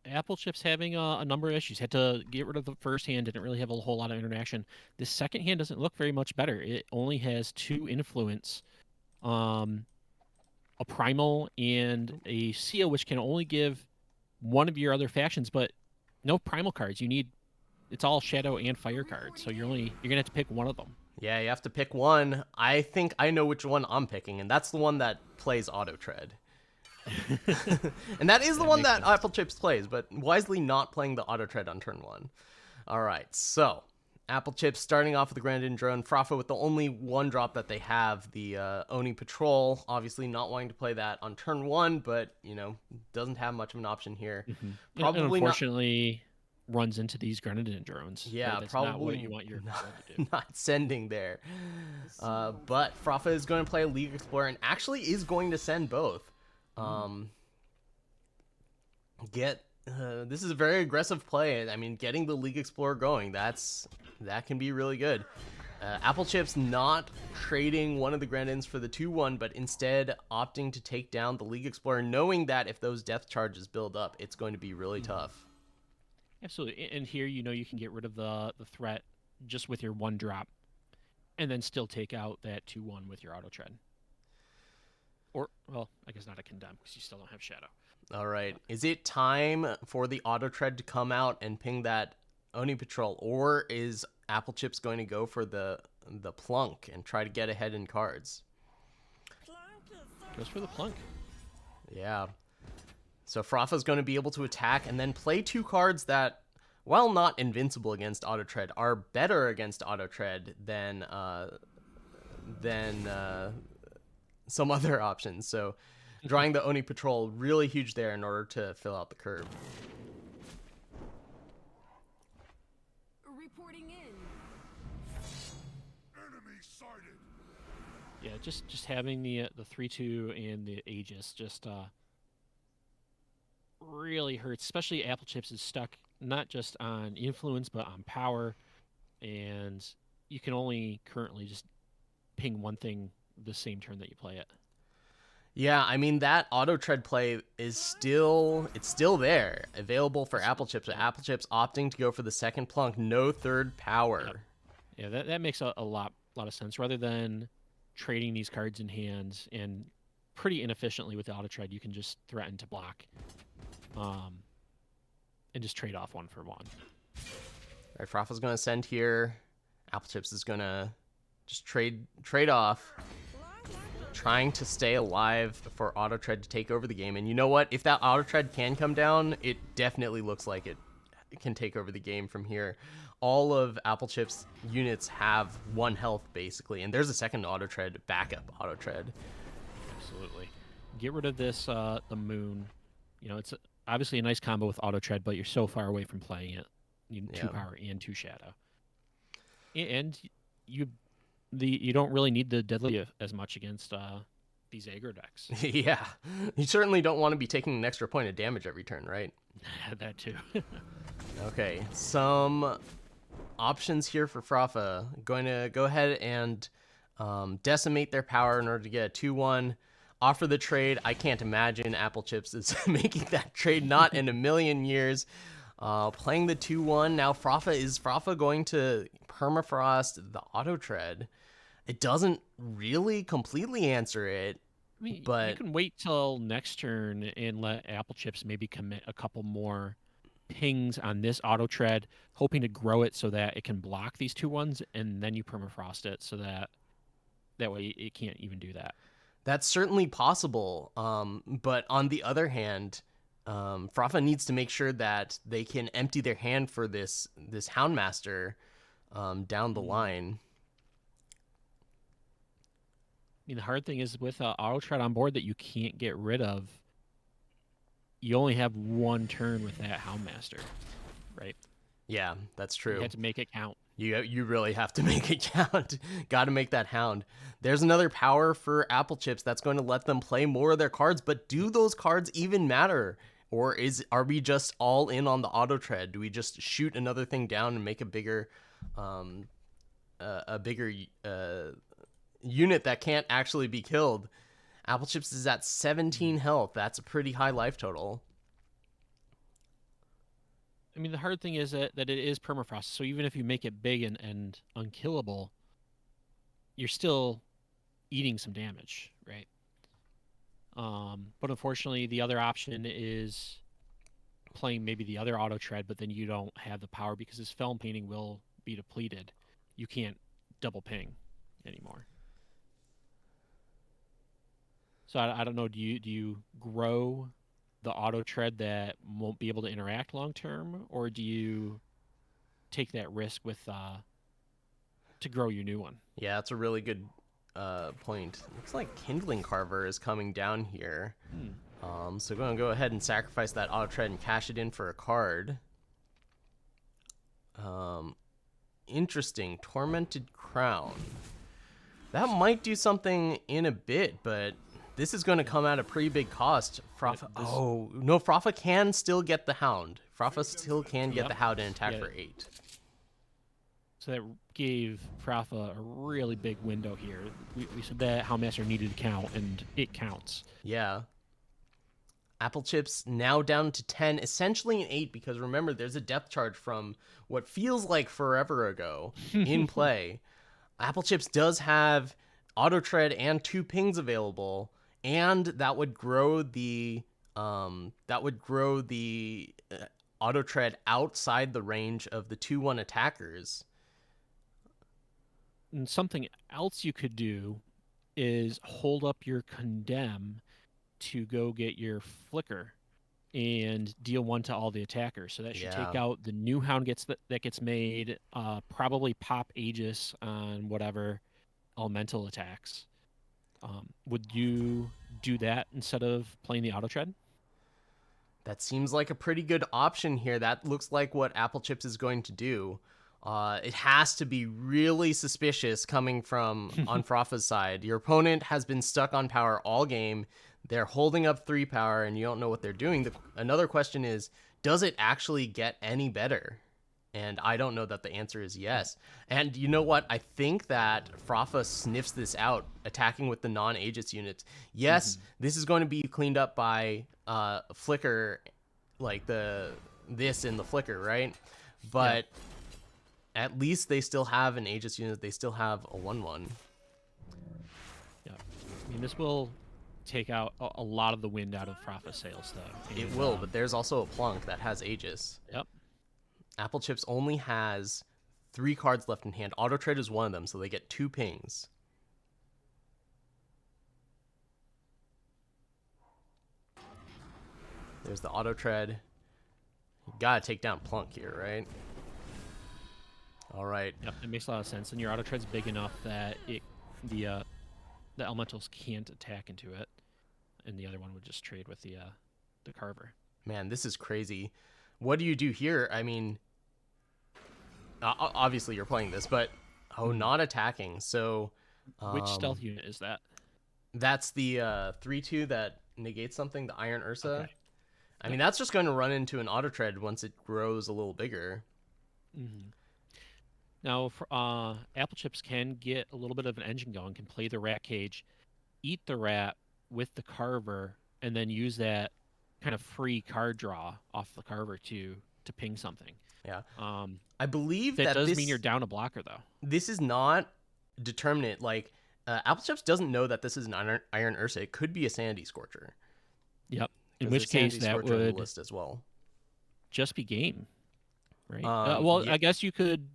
Apple Chips having a number of issues. Had to get rid of the first hand. Didn't really have a whole lot of interaction. This second hand doesn't look very much better. It only has 2 influence. A primal and a seal, which can only give one of your other factions, but no primal cards. It's all shadow and fire cards, so you're gonna have to pick one of them. Yeah, you have to pick one. I think I know which one I'm picking, and that's the one that plays Auto Tread. And that is the one that Apple Chips plays, but wisely not playing the Auto Tread on turn 1. All right, so Apple Chips starting off with the Grenadin Drone. Frafa with the only 1 drop that they have, the Oni Patrol. Obviously not wanting to play that on turn 1, but, doesn't have much of an option here. Probably and unfortunately runs into these Grenadin drones. Yeah, that's probably not what you want your drone to do. Not sending there. But Frafa is going to play a League Explorer and actually is going to send both. This is a very aggressive play. I mean, getting the League Explorer going, that can be really good. Apple Chips not trading one of the Grandins for the 2-1, but instead opting to take down the League Explorer, knowing that if those death charges build up, it's going to be really tough. Absolutely. And here, you can get rid of the threat just with your 1 drop, and then still take out that 2-1 with your auto tread. Or, well, I guess not a condemn, because you still don't have Shadow. All right. Is it time for the auto tread to come out and ping that Oni Patrol, or is Apple Chips going to go for the plunk and try to get ahead in cards? Goes for the plunk. Yeah. So Frafa's going to be able to attack and then play 2 cards that, while not invincible against auto tread, are better against auto tread than some other options. So drawing the Oni Patrol, really huge there in order to fill out the curve. Reporting in. Enemy sighted. Yeah, just having the 3/2 and the Aegis just really hurts. Especially Apple Chips is stuck not just on influence but on power, and you can only currently just ping one thing the same turn that you play it. Yeah, I mean, that auto tread play is still there, available for Apple Chips. But Apple Chips opting to go for the second plunk, no third power. Yep. Yeah, that makes a lot of sense. Rather than trading these cards in hands, and pretty inefficiently with the auto tread, you can just threaten to block, and just trade off 1 for 1. All right, Frafa's going to send here. Apple Chips is going to just trade off, trying to stay alive for auto tread to take over the game. And you know what? If that auto tread can come down, it definitely looks like it can take over the game from here. All of Apple Chips units have 1 health basically, and there's a second auto tread, backup auto tread. Absolutely. Get rid of this the moon. It's obviously a nice combo with auto tread, but you're so far away from playing it. You need 2 power and 2 shadow. And you don't really need the deadly as much against these aggro decks. Yeah, you certainly don't want to be taking an extra point of damage every turn, right? That too. Okay, some options here for Frafa. Going to go ahead and decimate their power in order to get a 2-1. Offer the trade. I can't imagine Apple Chips is making that trade, not in a million years. Playing the 2-1. Now is Frafa going to permafrost the auto tread? It doesn't really completely answer it. I mean, but you can wait till next turn and let Apple Chips maybe commit a couple more pings on this auto tread, hoping to grow it so that it can block these 2-1s, and then you permafrost it so that way it can't even do that. That's certainly possible. But on the other hand, Frafa needs to make sure that they can empty their hand for this Houndmaster down the line. I mean, the hard thing is with auto tread on board that you can't get rid of, you only have 1 turn with that Houndmaster, right? Yeah, that's true. You have to make it count. You really have to make it count. Got to make that Hound. There's another power for Apple Chips that's going to let them play more of their cards, but do those cards even matter? Or are we just all in on the auto tread? Do we just shoot another thing down and make a bigger unit that can't actually be killed? Apple Chips is at 17 health. That's a pretty high life total. I mean, the hard thing is that it is permafrost, so even if you make it big and unkillable, you're still eating some damage, right? But unfortunately, the other option is playing maybe the other auto tread, but then you don't have the power because his film painting will be depleted. You can't double ping anymore. So I don't know. Do you grow the auto tread that won't be able to interact long term, or do you take that risk with to grow your new one? Yeah, that's a really good point. Looks like Kindling Carver is coming down here. So we're going to go ahead and sacrifice that auto tread and cash it in for a card. Interesting. Tormented Crown. That might do something in a bit, but this is going to come at a pretty big cost. Frafa. Oh, no, Frafa can still get the Hound. Frafa still can get the Hound and attack for 8. So that gave Frafa a really big window here. We said that Houndmaster needed to count, and it counts. Yeah. Apple Chips now down to 10, essentially an 8, because remember, there's a depth charge from what feels like forever ago in play. Apple Chips does have auto tread and 2 pings available, and that would grow the auto tread outside the range of the 2-1 attackers. And something else you could do is hold up your condemn to go get your flicker and deal 1 to all the attackers. So that should take out the new hound that gets made. Probably pop Aegis on whatever elemental attacks. Would you do that instead of playing the auto tread? That seems like a pretty good option here. That looks like what Apple Chips is going to do. It has to be really suspicious coming from on Frafa's side. Your opponent has been stuck on power all game. They're holding up 3 power, and you don't know what they're doing. Another question is, does it actually get any better? And I don't know that the answer is yes. And you know what? I think that Frafa sniffs this out, attacking with the non-Aegis units. Yes, this is going to be cleaned up by Flicker, like this in the Flicker, right? But at least they still have an Aegis unit. They still have a 1/1. Yeah. I mean, this will take out a lot of the wind out of Frafa's sails, though. It will, but there's also a Plunk that has Aegis. Yep. Apple Chips only has 3 cards left in hand. Auto Trade is one of them, so they get 2 pings. There's the Auto Tread. You gotta take down Plunk here, right? All right. Yep, it makes a lot of sense. And your auto tread's big enough that the elementals can't attack into it, and the other one would just trade with the Carver. Man, this is crazy. What do you do here? I mean, obviously you're playing this, but not attacking. So, which stealth unit is that? That's the 3/2 that negates something. The Iron Ursa. Okay. I mean, that's just going to run into an auto tread once it grows a little bigger. Now, Apple Chips can get a little bit of an engine going, can play the rat cage, eat the rat with the Carver, and then use that kind of free card draw off the Carver to ping something. Yeah. I believe that does mean you're down a blocker, though. This is not determinate. Like, Apple Chips doesn't know that this is an Iron Ursa. It could be a Sandy Scorcher. Yep. In which case, that would list as well. Just be game, right? Well, yeah. I guess you could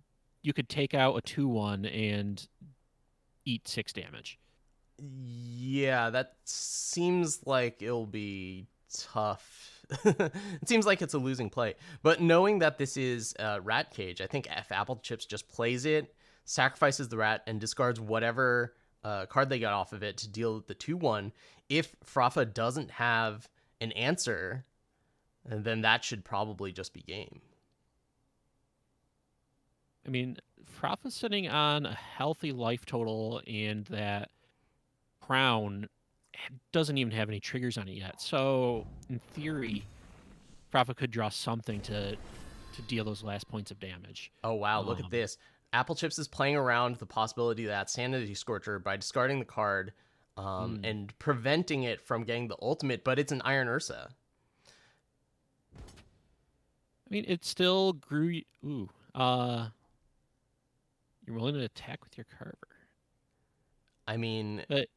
take out a 2/1 and eat 6 damage. Yeah, that seems like it'll be tough. It seems like it's a losing play. But knowing that this is Rat Cage, I think if Apple Chips just plays it, sacrifices the rat, and discards whatever card they got off of it to deal the 2/1, if Frafa doesn't have an answer, then that should probably just be game. I mean, Frafa's sitting on a healthy life total, and that crown doesn't even have any triggers on it yet. So, in theory, Frafa could draw something to deal those last points of damage. Oh, wow. Look at this. Apple Chips is playing around the possibility of that Sanity Scorcher by discarding the card and preventing it from getting the ultimate, but it's an Iron Ursa. I mean, it still grew... Ooh. You're willing to attack with your Carver. I mean, but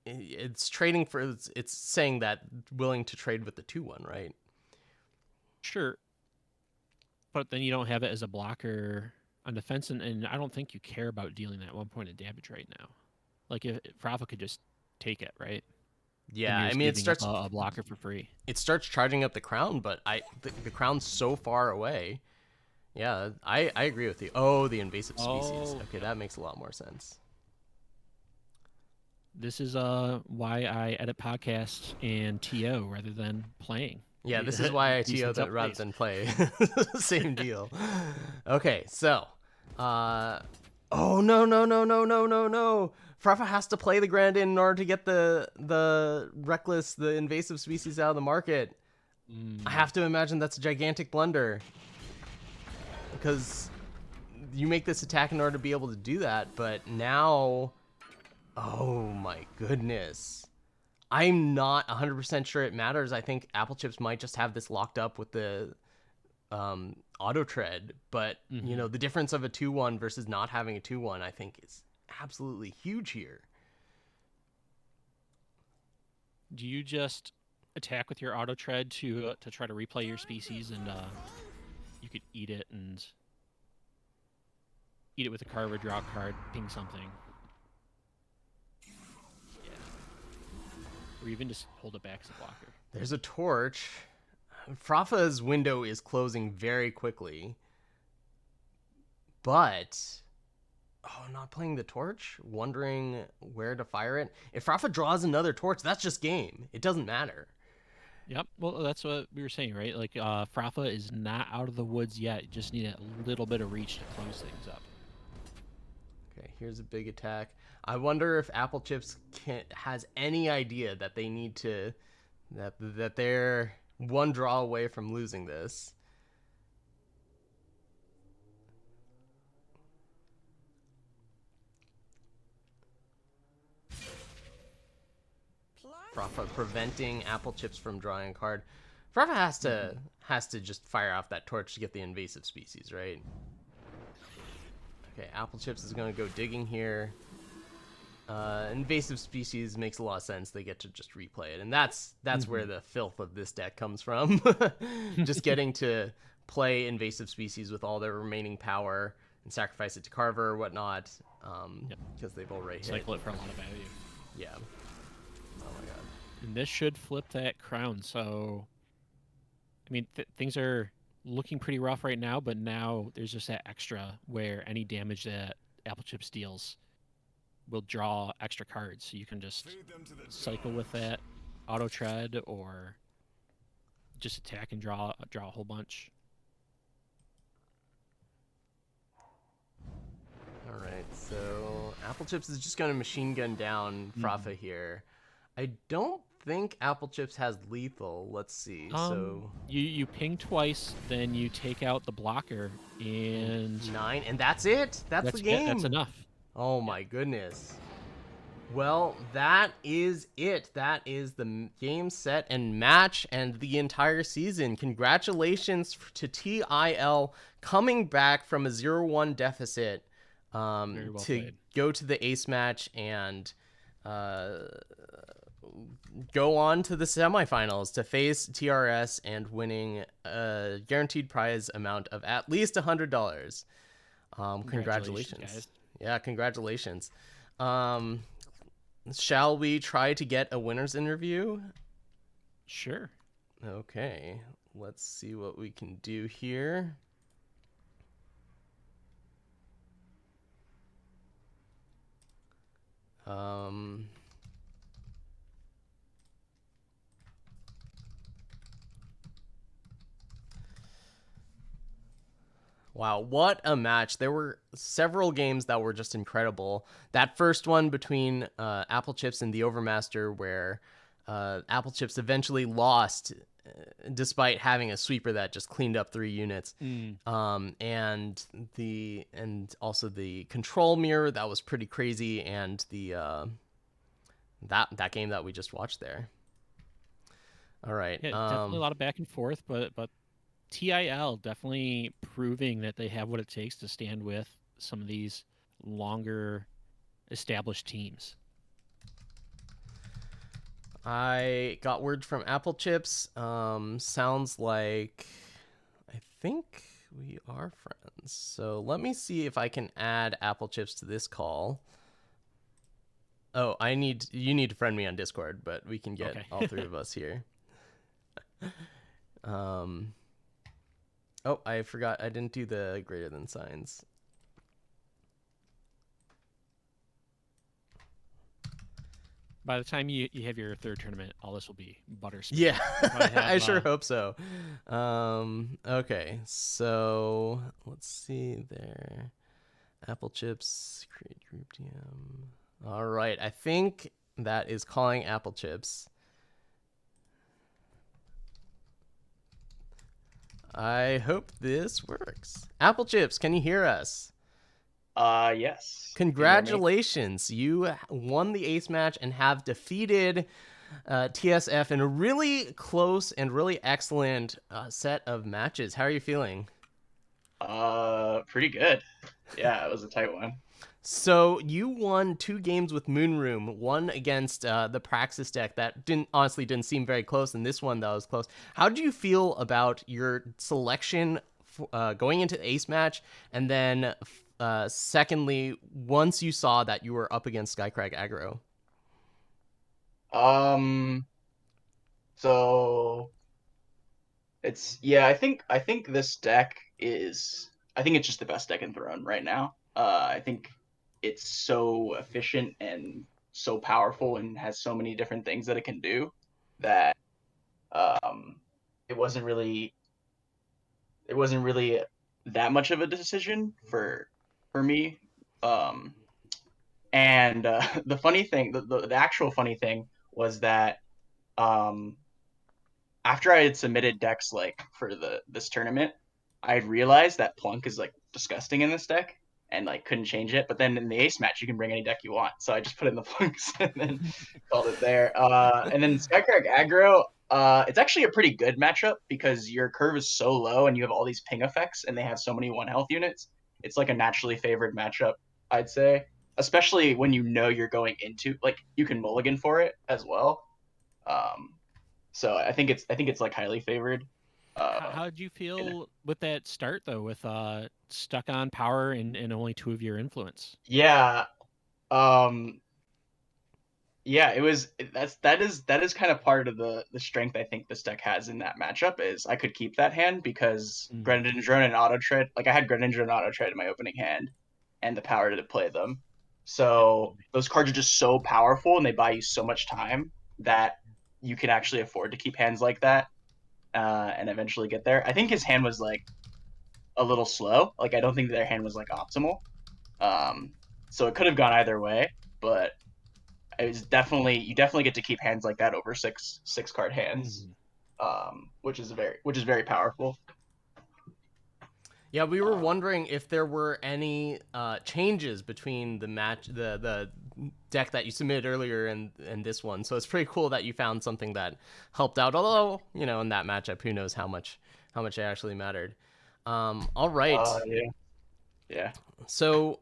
it's trading for... It's saying that willing to trade with the 2/1, right? Sure. But then you don't have it as a blocker on defense, and I don't think you care about dealing that 1 point of damage right now. Like, if Frafa could just take it, right? Yeah, I mean, it starts... a blocker for free. It starts charging up the crown, but the crown's so far away. Yeah, I agree with you. Oh, the invasive species. Okay, that makes a lot more sense. This is why I edit podcasts and TO rather than playing. Yeah, this is why I TO that rather than play. Same deal. Okay, so... oh, no. Frafa has to play the Grand in order to get the Reckless, the invasive species out of the market. I have to imagine that's a gigantic blunder. Because you make this attack in order to be able to do that, but now, oh my goodness. I'm not 100% sure it matters. I think Apple Chips might just have this locked up with the auto tread, but you know, the difference of a 2-1 versus not having a 2-1, I think is absolutely huge here. Do you just attack with your auto tread to try to replay your species, and you could eat it with a carver, draw a card, ping something? Yeah. Or even just hold it back as a blocker. There's a torch. Frafa's window is closing very quickly. But, not playing the torch? Wondering where to fire it? If Frafa draws another torch, that's just game. It doesn't matter. Yep. Well, that's what we were saying, right? Like, Frafa is not out of the woods yet. You just need a little bit of reach to close things up. Okay, here's a big attack. I wonder if Apple Chips has any idea that they need to... That they're one draw away from losing this. Frafa preventing Apple Chips from drawing a card. Frafa has to just fire off that torch to get the invasive species, right? Okay, Apple Chips is going to go digging here. Invasive species makes a lot of sense. They get to just replay it, and that's where the filth of this deck comes from. Just getting to play invasive species with all their remaining power and sacrifice it to Carver or whatnot, because they've already cycle it for a lot of value. Yeah. Oh my god. And this should flip that crown. So, I mean, things are looking pretty rough right now, but now there's just that extra where any damage that Apple Chips deals will draw extra cards, so you can just cycle with that auto tread or just attack and draw a whole bunch. All right, so Apple Chips is just going to machine gun down Frafa here. I don't think Apple Chips has lethal. Let's see. So you ping twice, then you take out the blocker, and 9, and that's it. That's the game. That's enough. Oh my goodness. Well, that is it. That is the game, set, and match, and the entire season. Congratulations to TIL coming back from a 0-1 deficit Very well to played. go to the ace match and go on to the semifinals to face TRS and winning a guaranteed prize amount of at least $100. Congratulations. Guys. Yeah, congratulations. Shall we try to get a winner's interview? Sure. Okay, let's see what we can do here. Wow, what a match. There were several games that were just incredible. That first one between Apple Chips and the Overmaster, where Apple Chips eventually lost despite having a sweeper that just cleaned up 3 units. And also the control mirror, that was pretty crazy, and the that game that we just watched there. All right. Yeah, definitely a lot of back and forth, but TIL definitely proving that they have what it takes to stand with some of these longer established teams. I got word from Apple Chips. Sounds like I think we are friends. So let me see if I can add Apple Chips to this call. Oh, you need to friend me on Discord, but we can get all 3 of us here. Oh, I forgot. I didn't do the greater than signs. By the time you have your 3rd tournament, all this will be butter smooth. Yeah, I sure hope so. Okay, so let's see there. Apple Chips, create group DM. All right, I think that is calling Apple Chips. I hope this works. Apple Chips, can you hear us? Yes. Can you hear me? Congratulations! You won the ace match and have defeated TSF in a really close and really excellent set of matches. How are you feeling? Pretty good. Yeah, it was a tight one. So you won 2 games with Moonroom, one against the Praxis deck that didn't seem very close, and this one that was close. How do you feel about your selection going into the Ace match, and then secondly, once you saw that you were up against Skycrag aggro? Um, so I think this deck is I think it's just the best deck in Throne right now. I think it's so efficient and so powerful and has so many different things that it can do that um it wasn't really it wasn't really that much of a decision for me. Um and the funny thing, the actual funny thing was that um after I had submitted decks like for this tournament, I realized that Plunk is like disgusting in this deck and like couldn't change it. But then in the Ace match, you can bring any deck you want, so I just put in the Plunks and then called it there. And then Skycrack aggro, it's actually a pretty good matchup because your curve is so low and you have all these ping effects and they have so many 1 health units. It's like a naturally favored matchup, I'd say, especially when you know you're going into like you can mulligan for it as well. Um, so I think it's like highly favored. How did you And feel with that start though, with stuck on power and only 2 of your influence? yeah, um, yeah, that is kind of part of the strength I think this deck has in that matchup is I could keep that hand because Mm, Greninja and Auto Tread, like I had Greninja and Auto Tread in my opening hand, and the power to play them. So definitely. those cards are just so powerful and they buy you so much time that you can actually afford to keep hands like that and eventually get there. I think his hand was like a little slow. Like I don't think their hand was like optimal. Um, so it could have gone either way, but it was definitely you definitely get to keep hands like that over six card hands, Mhm. which is very powerful. Yeah, we were Um, wondering if there were any changes between the deck that you submitted earlier and this one. So it's pretty cool that you found something that helped out. Although in that matchup, who knows how much it actually mattered. All right. yeah, yeah. So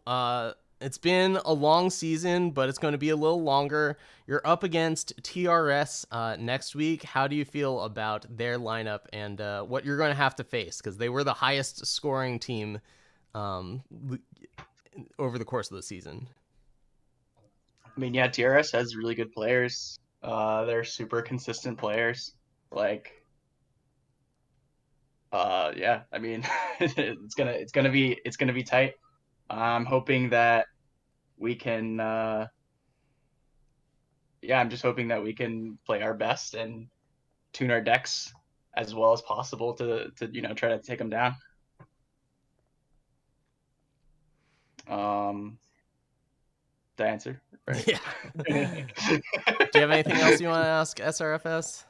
it's been a long season, but it's going to be a little longer. You're up against TRS next week. How do you feel about their lineup and what you're going to have to face? Because they were the highest scoring team um, over the course of the season. I mean, yeah, TRS has really good players. They're super consistent players. Like, yeah, I mean, it's gonna be tight. I'm hoping that we can. Yeah, I'm just hoping that we can play our best and tune our decks as well as possible to try to take them down. To answer, right? Yeah. Do you have anything else you want to ask SRFS?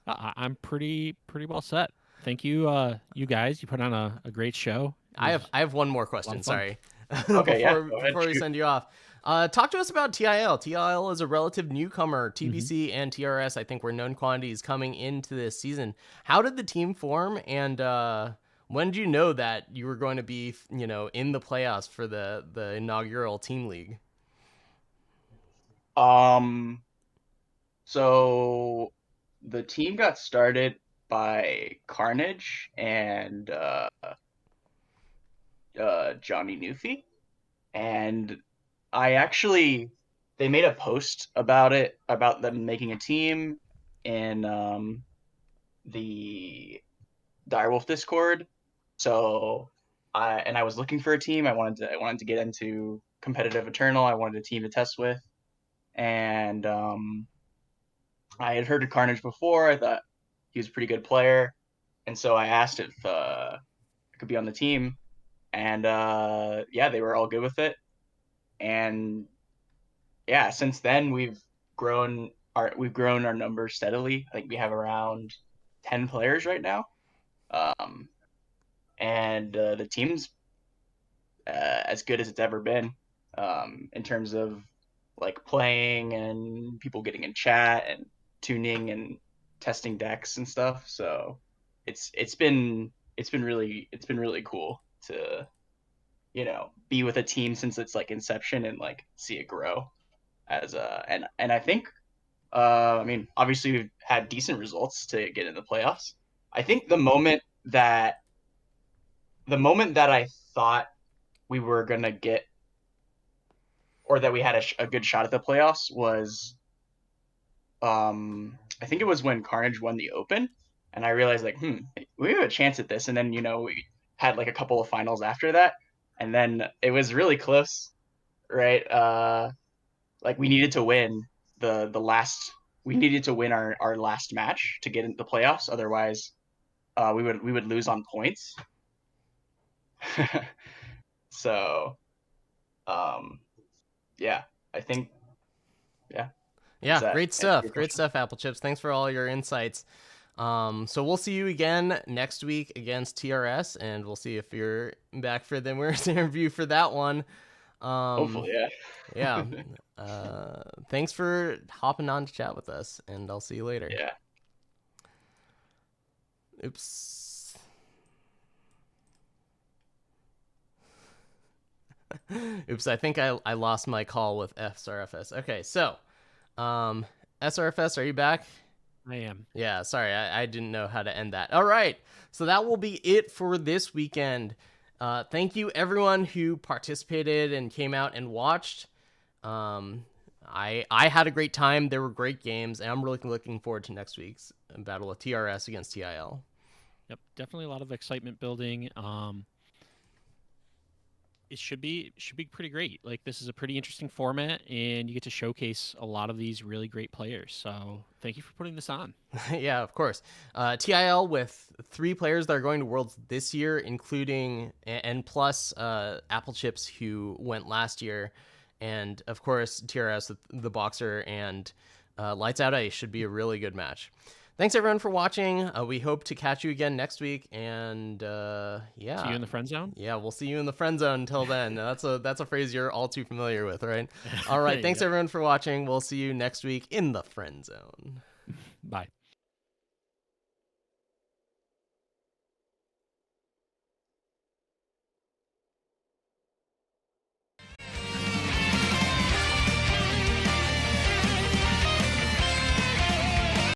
I'm pretty well set. Thank you, you guys. You put on a great show. It I have was I have one more a lot question. of fun. Sorry, Okay, yeah, before go ahead, before we shoot. send you off, talk to us about TIL. TIL is a relative newcomer. Hmm. TBC and TRS, I think, were known quantities coming into this season. How did the team form, and when did you know that you were going to be, in the playoffs for the inaugural team league? Um, so the team got started by Carnage and Johnny Newfie, and I actually they made a post about it about them making a team in the Direwolf Discord. So I was looking for a team. I wanted to get into competitive Eternal. I wanted a team to test with, and I had heard of Carnage before. I thought he was a pretty good player, and so I asked if I could be on the team, and yeah, they were all good with it. And yeah, since then we've grown our numbers steadily. I think we have around 10 players right now, um, and the team's as good as it's ever been, in terms of like playing and people getting in chat and tuning and testing decks and stuff. So it's been really cool to, you know, be with a team since its like inception and like see it grow as a and I think I mean, obviously we've had decent results to get in the playoffs. I think the moment that I thought we were gonna get, or that we had a good shot at the playoffs was, I think it was when Carnage won the Open, and I realized like, we have a chance at this. And then, you know, we had like a couple of finals after that, and then it was really close, right? Like we needed to win the last, we needed to win our last match to get into the playoffs. Otherwise, we would lose on points. So, yeah, I think, yeah. Does Yeah, that great answer stuff. your Great question? stuff, Apple Chips. Thanks for all your insights. So we'll see you again next week against TRS, and we'll see if you're back for the winners interview for that one. Hopefully, yeah. Yeah. Thanks for hopping on to chat with us, and I'll see you later. Yeah. Oops. Oops, I think I lost my call with SRFS. Okay, so SRFS, are you back? I am. Yeah, sorry, I didn't know how to end that. All right, so that will be it for this weekend. Thank you everyone who participated and came out and watched. I had a great time. There were great games, and I'm really looking forward to next week's battle of TRS against TIL. Yep, definitely a lot of excitement building. It should be pretty great. Like, this is a pretty interesting format, and you get to showcase a lot of these really great players. So thank you for putting this on. Yeah, of course. TIL with 3 players that are going to Worlds this year, including and plus Apple Chips, who went last year, and of course TRS with the Boxer and Lights Out Ice should be a really good match. Thanks everyone for watching. We hope to catch you again next week, and yeah, See you in the friend zone. yeah, we'll see you in the friend zone. Until then, that's a phrase you're all too familiar with, right? All right, thanks Yep. everyone for watching. We'll see you next week in the friend zone. Bye.